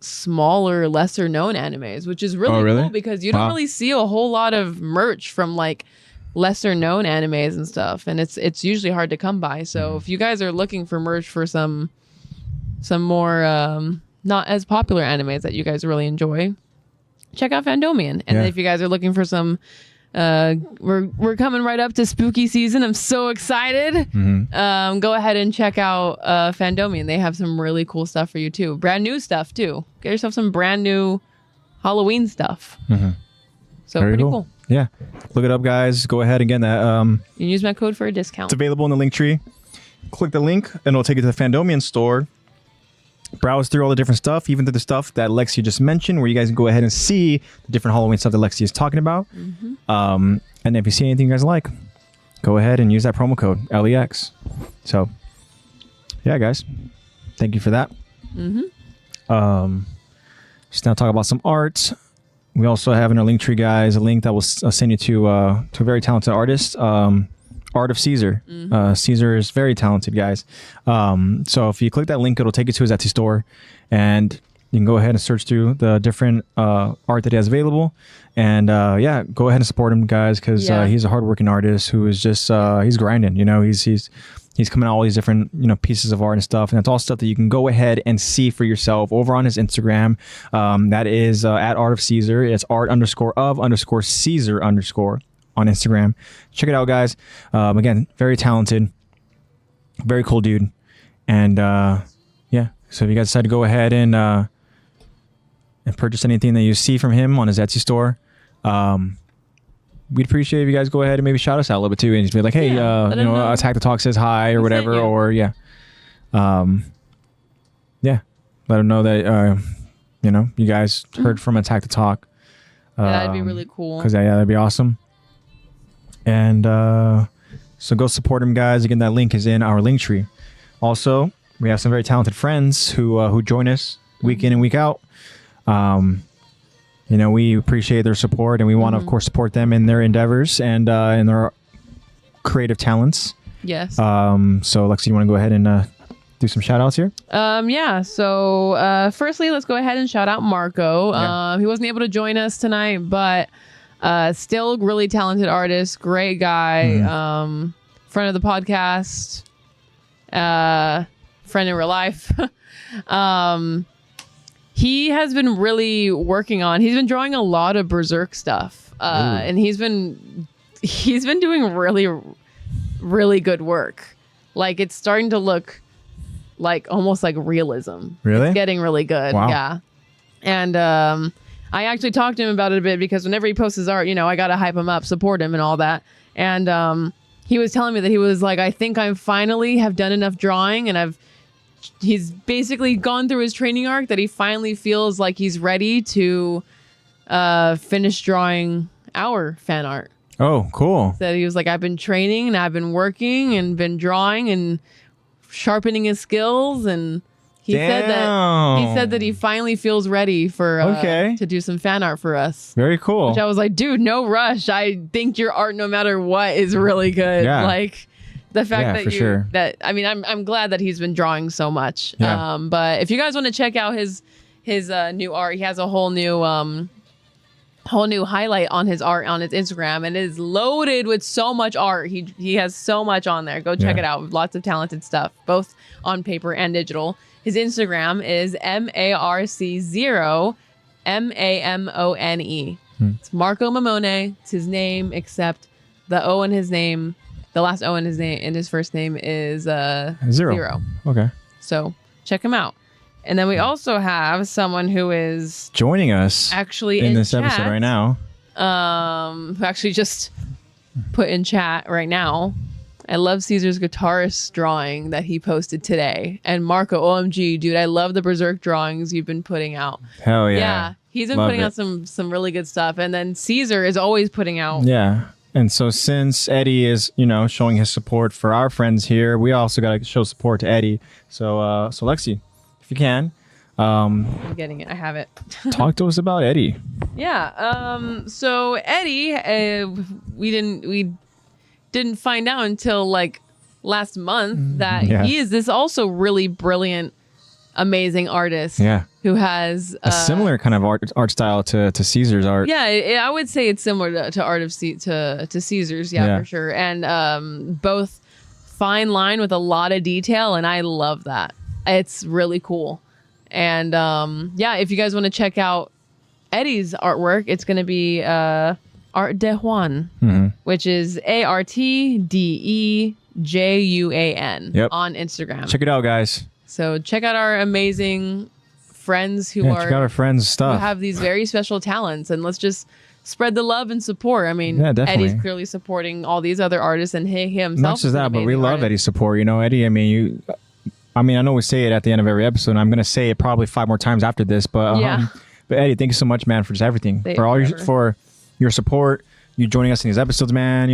smaller, lesser known animes, which is really cool because you don't really see a whole lot of merch from like lesser known animes and stuff, and it's usually hard to come by. So if you guys are looking for merch for some more not as popular animes that you guys really enjoy, check out Fandomion. And then if you guys are looking for some we're coming right up to spooky season. I'm so excited. Go ahead and check out Fandomion. They have some really cool stuff for you too. Brand new stuff too. Get yourself some brand new Halloween stuff. So very pretty cool. Yeah. Look it up, guys. Go ahead again. That you can use my code for a discount. It's available in the link tree. Click the link and it'll take you to the Fandomion store. Browse through all the different stuff, even to the stuff that Lexi just mentioned, where you guys can go ahead and see the different Halloween stuff that Lexi is talking about. And if you see anything you guys like, go ahead and use that promo code, LEX. So, yeah, guys. Thank you for that. Just now talk about some art. We also have in our link tree, guys, a link that will send you to a very talented artist, ArtofCesar. Caesar is very talented, guys. So if you click that link, it'll take you to his Etsy store, and you can go ahead and search through the different art that he has available. And yeah, go ahead and support him, guys, because he's a hardworking artist who is just he's grinding. You know, he's coming out all these different pieces of art and stuff, and that's all stuff that you can go ahead and see for yourself over on his Instagram. That is at ArtofCesar. It's art_of_Caesar_ on Instagram. Check it out, guys. Again, very talented, very cool dude. And yeah, so if you guys decide to go ahead and purchase anything that you see from him on his Etsy store, we'd appreciate if you guys go ahead and maybe shout us out a little bit too, and just be like, hey, let them know. Attack the Talk says hi or We whatever, sent you. or let them know that you guys heard from Attack the Talk. That'd be really cool. Because that'd be awesome. And so go support them, guys. Again, that link is in our link tree. Also, we have some very talented friends who join us week in and week out. We appreciate their support, and we want to, of course, support them in their endeavors and in their creative talents. Yes. So, Lexi, you want to go ahead and do some shout outs here? So firstly, let's go ahead and shout out Marco. Yeah. He wasn't able to join us tonight, but still really talented artist, great guy, friend of the podcast, friend in real life. He has been really he's been drawing a lot of Berserk stuff, and he's been doing really, really good work. Like, it's starting to look like almost like realism. Really? It's getting really good. Wow. Yeah. And I actually talked to him about it a bit, because whenever he posts his art, I got to hype him up, support him and all that. And he was telling me that he was like, I think I finally have done enough drawing, and he's basically gone through his training arc that he finally feels like he's ready to finish drawing our fan art. Oh, cool. That he was like, I've been training and I've been working and been drawing and sharpening his skills, and he said that he finally feels ready for to do some fan art for us. Very cool. Which I was like, dude, no rush. I think your art, no matter what, is really good. Yeah. Like, the fact that I'm glad that he's been drawing so much. Yeah. But if you guys want to check out his new art, he has a whole new highlight on his art on his Instagram, and it is loaded with so much art. He has so much on there. Go check it out. Lots of talented stuff, both on paper and digital. His Instagram is MARC0MAMONE. It's Marco Mamone. It's his name, except the O in his name. The last O in his first name is zero. Okay. So check him out. And then we also have someone who is joining us actually in this chat, episode right now. Who actually just put in chat right now. I love Caesar's guitarist drawing that he posted today. And Marco, OMG, dude, I love the Berserk drawings you've been putting out. Hell yeah. Yeah. He's been putting out some really good stuff. And then Caesar is always putting out. Yeah. And so since Eddie is, showing his support for our friends here, we also got to show support to Eddie. So Lexi, if you can, I'm getting it. I have it. talk to us about Eddie. Yeah. So Eddie, we didn't find out until like last month that he is this also really brilliant, amazing artist. Yeah. Who has a similar kind of art style to Caesar's art. Yeah, I would say it's similar to Caesar's. Yeah, for sure. And both fine line with a lot of detail, and I love that. It's really cool. And if you guys want to check out Eddie's artwork, it's going to be Art de Juan, which is ArtDejuan on Instagram. Check it out, guys. So check out our amazing friends who check out our friends' stuff. Who have these very special talents, and let's just spread the love and support. I mean, Eddie's clearly supporting all these other artists, and he himself. Not just that, but we love Eddie's support. Eddie. I know we say it at the end of every episode, and I'm going to say it probably 5 more times after this. But but Eddie, thank you so much, man, for just everything, for your support, you joining us in these episodes, man.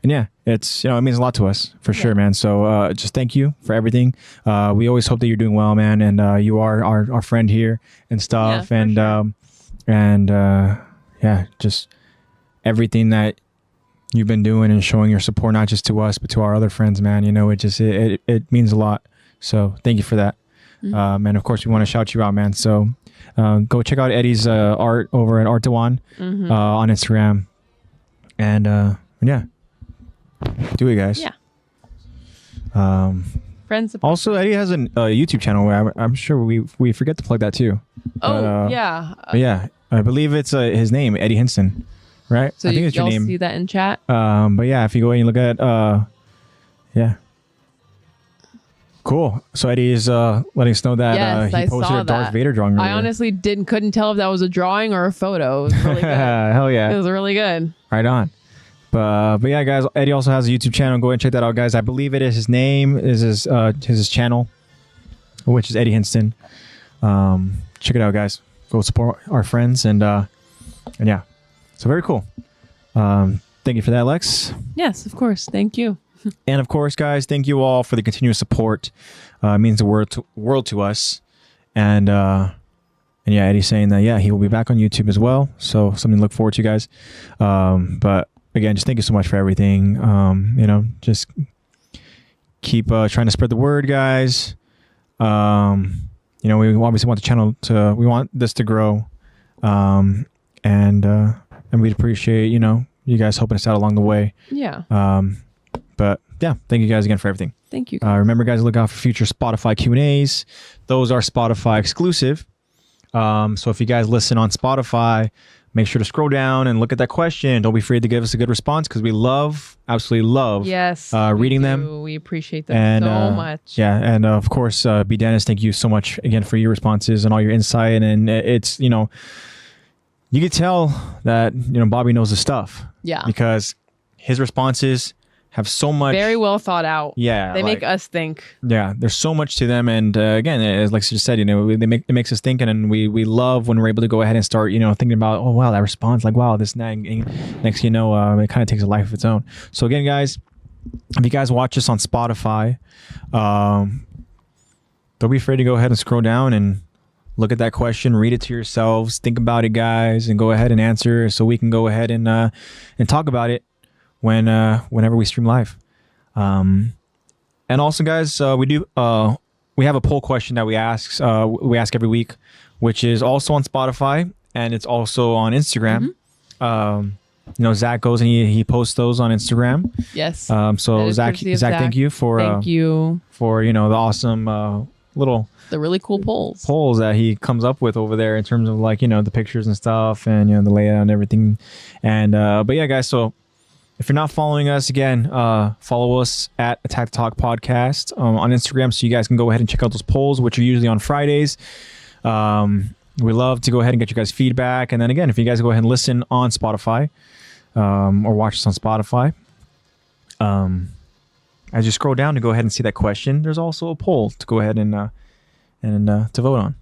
And yeah, it's it means a lot to us for sure, man. So just thank you for everything. We always hope that you're doing well, man, and you are our friend here and stuff, just everything that you've been doing and showing your support, not just to us but to our other friends, man. It means a lot. So thank you for that. And of course we want to shout you out, man. So go check out Eddie's art over at ArtofCesar on Instagram, and do it, guys. Yeah. Friends. Also, Eddie has a YouTube channel where I'm sure we forget to plug that too. Yeah. I believe it's his name, Eddie Hinston, right? So I think it's your name. See that in chat. But yeah, if you go and you look at Cool. So Eddie is letting us know that Yes, he I posted saw a Darth that. Vader drawing. I earlier. honestly couldn't tell if that was a drawing or a photo. It was really good. Hell yeah. It was really good. Right on. But yeah, guys, Eddie also has a YouTube channel. Go ahead and check that out, guys. I believe it is his name, is his channel, which is Eddie Hinston. Check it out, guys. Go support our friends and yeah. So very cool. Thank you for that, Lex. Yes, of course. Thank you. And of course, guys, thank you all for the continuous support. It means the world to us. And yeah, Eddie's saying that, yeah, he will be back on YouTube as well. So something to look forward to, guys. But again, just thank you so much for everything. You know, just keep trying to spread the word, guys. You know, we obviously want the channel we want this to grow. And we'd appreciate, you know, you guys helping us out along the way. Yeah. But yeah, thank you guys again for everything. Thank you. Remember, guys, look out for future Spotify Q&As. Those are Spotify exclusive. So if you guys listen on Spotify, make sure to scroll down and look at that question. Don't be afraid to give us a good response because we absolutely love reading them. We appreciate them And, so much. Yeah, and of course, B. Dennis, thank you so much again for your responses and all your insight. And it's, you know, you can tell that, you know, Bobby knows his stuff. Yeah. Because his responses have so much. Very well thought out. Yeah. They make us think. Yeah, there's so much to them. And again, as Lex just said, you know, it makes us think. And we love when we're able to go ahead and start, you know, thinking about, oh, wow, that response, like, wow, this and next, you know, it kind of takes a life of its own. So again, guys, if you guys watch us on Spotify, don't be afraid to go ahead and scroll down and look at that question, read it to yourselves, think about it, guys, and go ahead and answer so we can go ahead and talk about it whenever we stream live. And also, guys, we have a poll question that we ask every week, which is also on Spotify and it's also on Instagram. You know, Zach goes and he posts those on Instagram. Yes. So Zach, thank you for you know, the awesome the really cool polls that he comes up with over there in terms of, like, you know, the pictures and stuff and, you know, the layout and everything. And but yeah, guys, so if you're not following us, again, follow us at Attack the Talk Podcast on Instagram so you guys can go ahead and check out those polls, which are usually on Fridays. We love to go ahead and get you guys feedback. And then again, if you guys go ahead and listen on Spotify or watch us on Spotify, as you scroll down to go ahead and see that question, there's also a poll to go ahead and to vote on.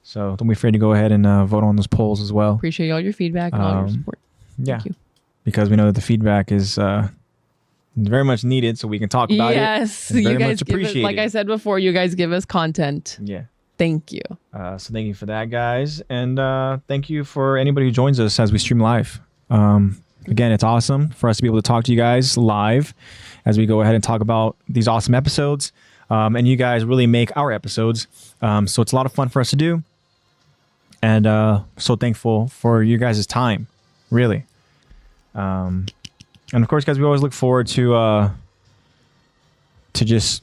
So don't be afraid to go ahead and vote on those polls as well. Appreciate all your feedback and all your support. Yeah. Thank you. Because we know that the feedback is very much needed so we can talk about it. Yes. Very You guys much appreciated. like I said before, you guys give us content. Yeah. Thank you. So thank you for that, guys. And thank you for anybody who joins us as we stream live. Again, it's awesome for us to be able to talk to you guys live as we go ahead and talk about these awesome episodes. And you guys really make our episodes. So it's a lot of fun for us to do. And so thankful for you guys' time, really. And of course, guys, we always look forward to just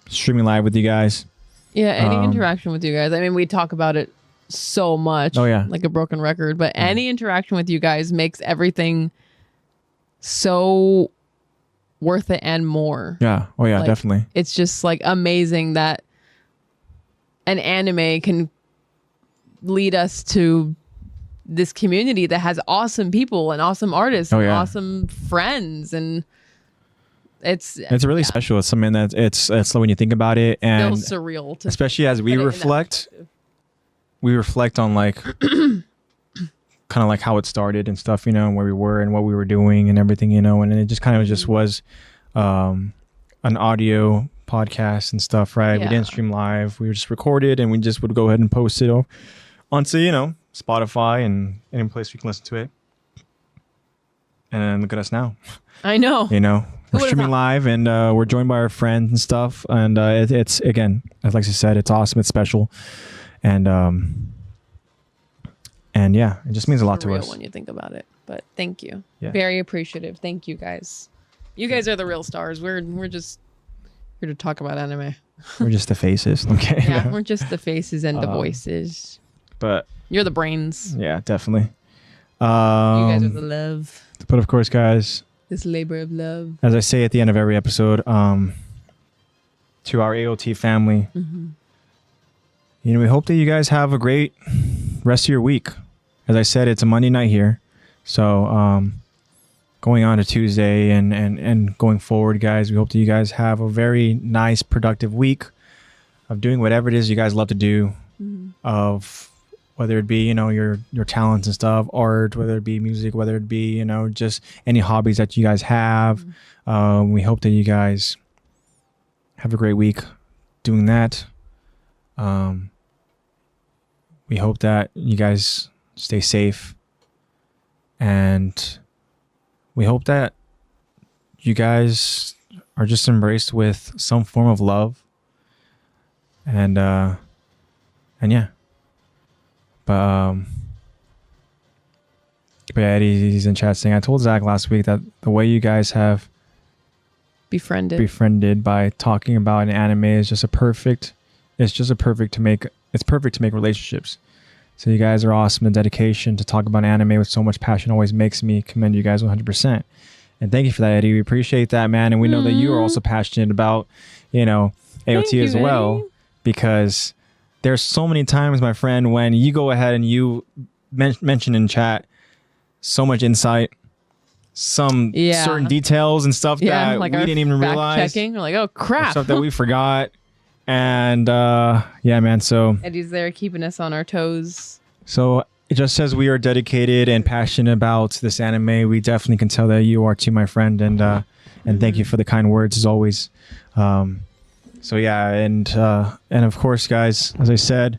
streaming live with you guys. Yeah, any interaction with you guys. I mean, we talk about it so much. Oh, yeah. Like a broken record. But any interaction with you guys makes everything so worth it and more. Yeah. Oh, yeah, Like, definitely. It's just like amazing that an anime can lead us to this community that has awesome people and awesome artists and awesome friends, and it's really special. It's something that it's when you think about it, and feels surreal to especially as we reflect on like kind of like how it started and stuff, you know, and where we were and what we were doing and everything, you know, and it just kind of just was an audio podcast and stuff, right? We didn't stream live. We were just recorded and we just would go ahead and post it onto, you know, Spotify and any place we can listen to it. And look at us now. I know. You know, we're streaming live and we're joined by our friends and stuff. And it's, again, as Lexi said, it's awesome. It's special. And yeah, it just means a lot to us. When you think about it. But thank you. Yeah. Very appreciative. Thank you, guys. You guys are the real stars. We're just here to talk about anime. We're just the faces. Okay. Yeah, we're just the faces and the voices. But you're the brains. Yeah, definitely. You guys are the love. But of course, guys, this labor of love. as I say at the end of every episode, to our AOT family. Mm-hmm. You know, we hope that you guys have a great rest of your week. As I said, it's a Monday night here. So going on to Tuesday and going forward, guys, we hope that you guys have a very nice, productive week of doing whatever it is you guys love to do, of whether it be, you know, your talents and stuff, art, whether it be music, whether it be, you know, just any hobbies that you guys have. We hope that you guys have a great week doing that. We hope that you guys stay safe, and we hope that you guys are just embraced with some form of love, and yeah. But Eddie's in chat saying, I told Zach last week that the way you guys have befriended by talking about an anime is just perfect to make relationships. So you guys are awesome. The dedication to talk about anime with so much passion always makes me commend you guys 100%. And thank you for that, Eddie. We appreciate that, man. And we know that you are also passionate about, you know, AOT as well, Eddie. Because there's so many times, my friend, when you go ahead and you mention in chat so much insight, some certain details and stuff that like we didn't even realize. Checking. We're like, oh crap, stuff that we forgot. And yeah, man. So Eddie's there keeping us on our toes. So it just says we are dedicated and passionate about this anime. We definitely can tell that you are too, my friend. And thank you for the kind words as always. So yeah, and of course, guys, as I said,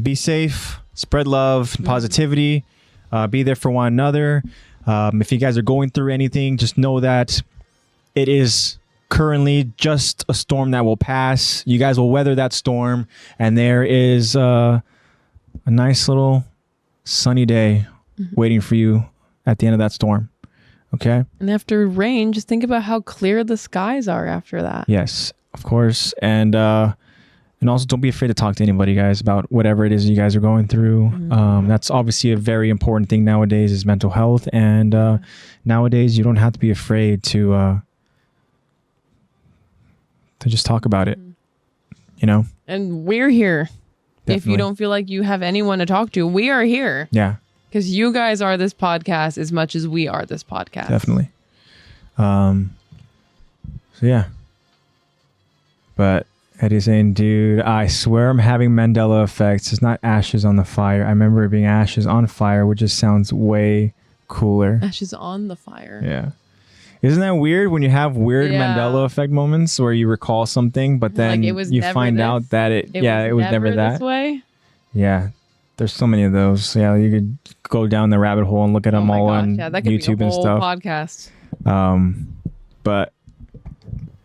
be safe, spread love and positivity, be there for one another. If you guys are going through anything, just know that it is currently just a storm that will pass. You guys will weather that storm, and there is a nice little sunny day waiting for you at the end of that storm. Okay. And after rain, just think about how clear the skies are after that. Yes, of course. And also don't be afraid to talk to anybody, guys, about whatever it is you guys are going through. That's obviously a very important thing nowadays is mental health. And nowadays you don't have to be afraid to just talk about it, you know? And we're here. Definitely. If you don't feel like you have anyone to talk to, we are here. Yeah. Because you guys are this podcast as much as we are this podcast. Definitely. So yeah. But Eddie's saying, dude, I swear I'm having Mandela effects. It's not ashes on the fire. I remember it being ashes on fire, which just sounds way cooler. Ashes on the fire. Yeah. Isn't that weird when you have weird Mandela effect moments where you recall something, but then like you find out that it was never that this way? Yeah. There's so many of those. Yeah, you could go down the rabbit hole and look at them all on that could YouTube be a whole and stuff. Podcast. But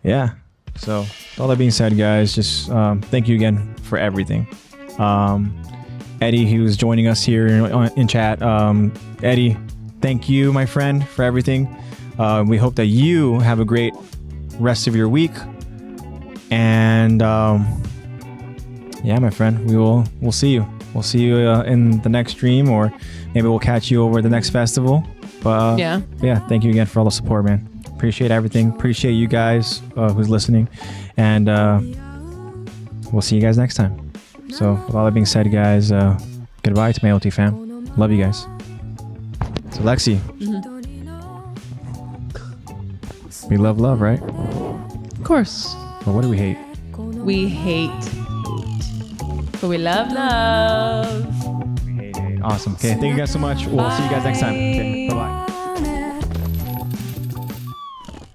yeah. So with all that being said, guys, just thank you again for everything. Eddie, he was joining us here in chat. Eddie, thank you, my friend, for everything. We hope that you have a great rest of your week. And yeah, my friend, we'll see you. We'll see you in the next stream, or maybe we'll catch you over at the next festival. But yeah, thank you again for all the support, man. Appreciate everything. Appreciate you guys who's listening. And we'll see you guys next time. So with all that being said, guys, goodbye to my LT fam. Love you guys. So Lexi. We love love, right? Of course. But what do we hate? We hate. But we love love. We hate. Awesome. Okay, thank you guys so much. We'll see you guys next time. Okay, bye-bye.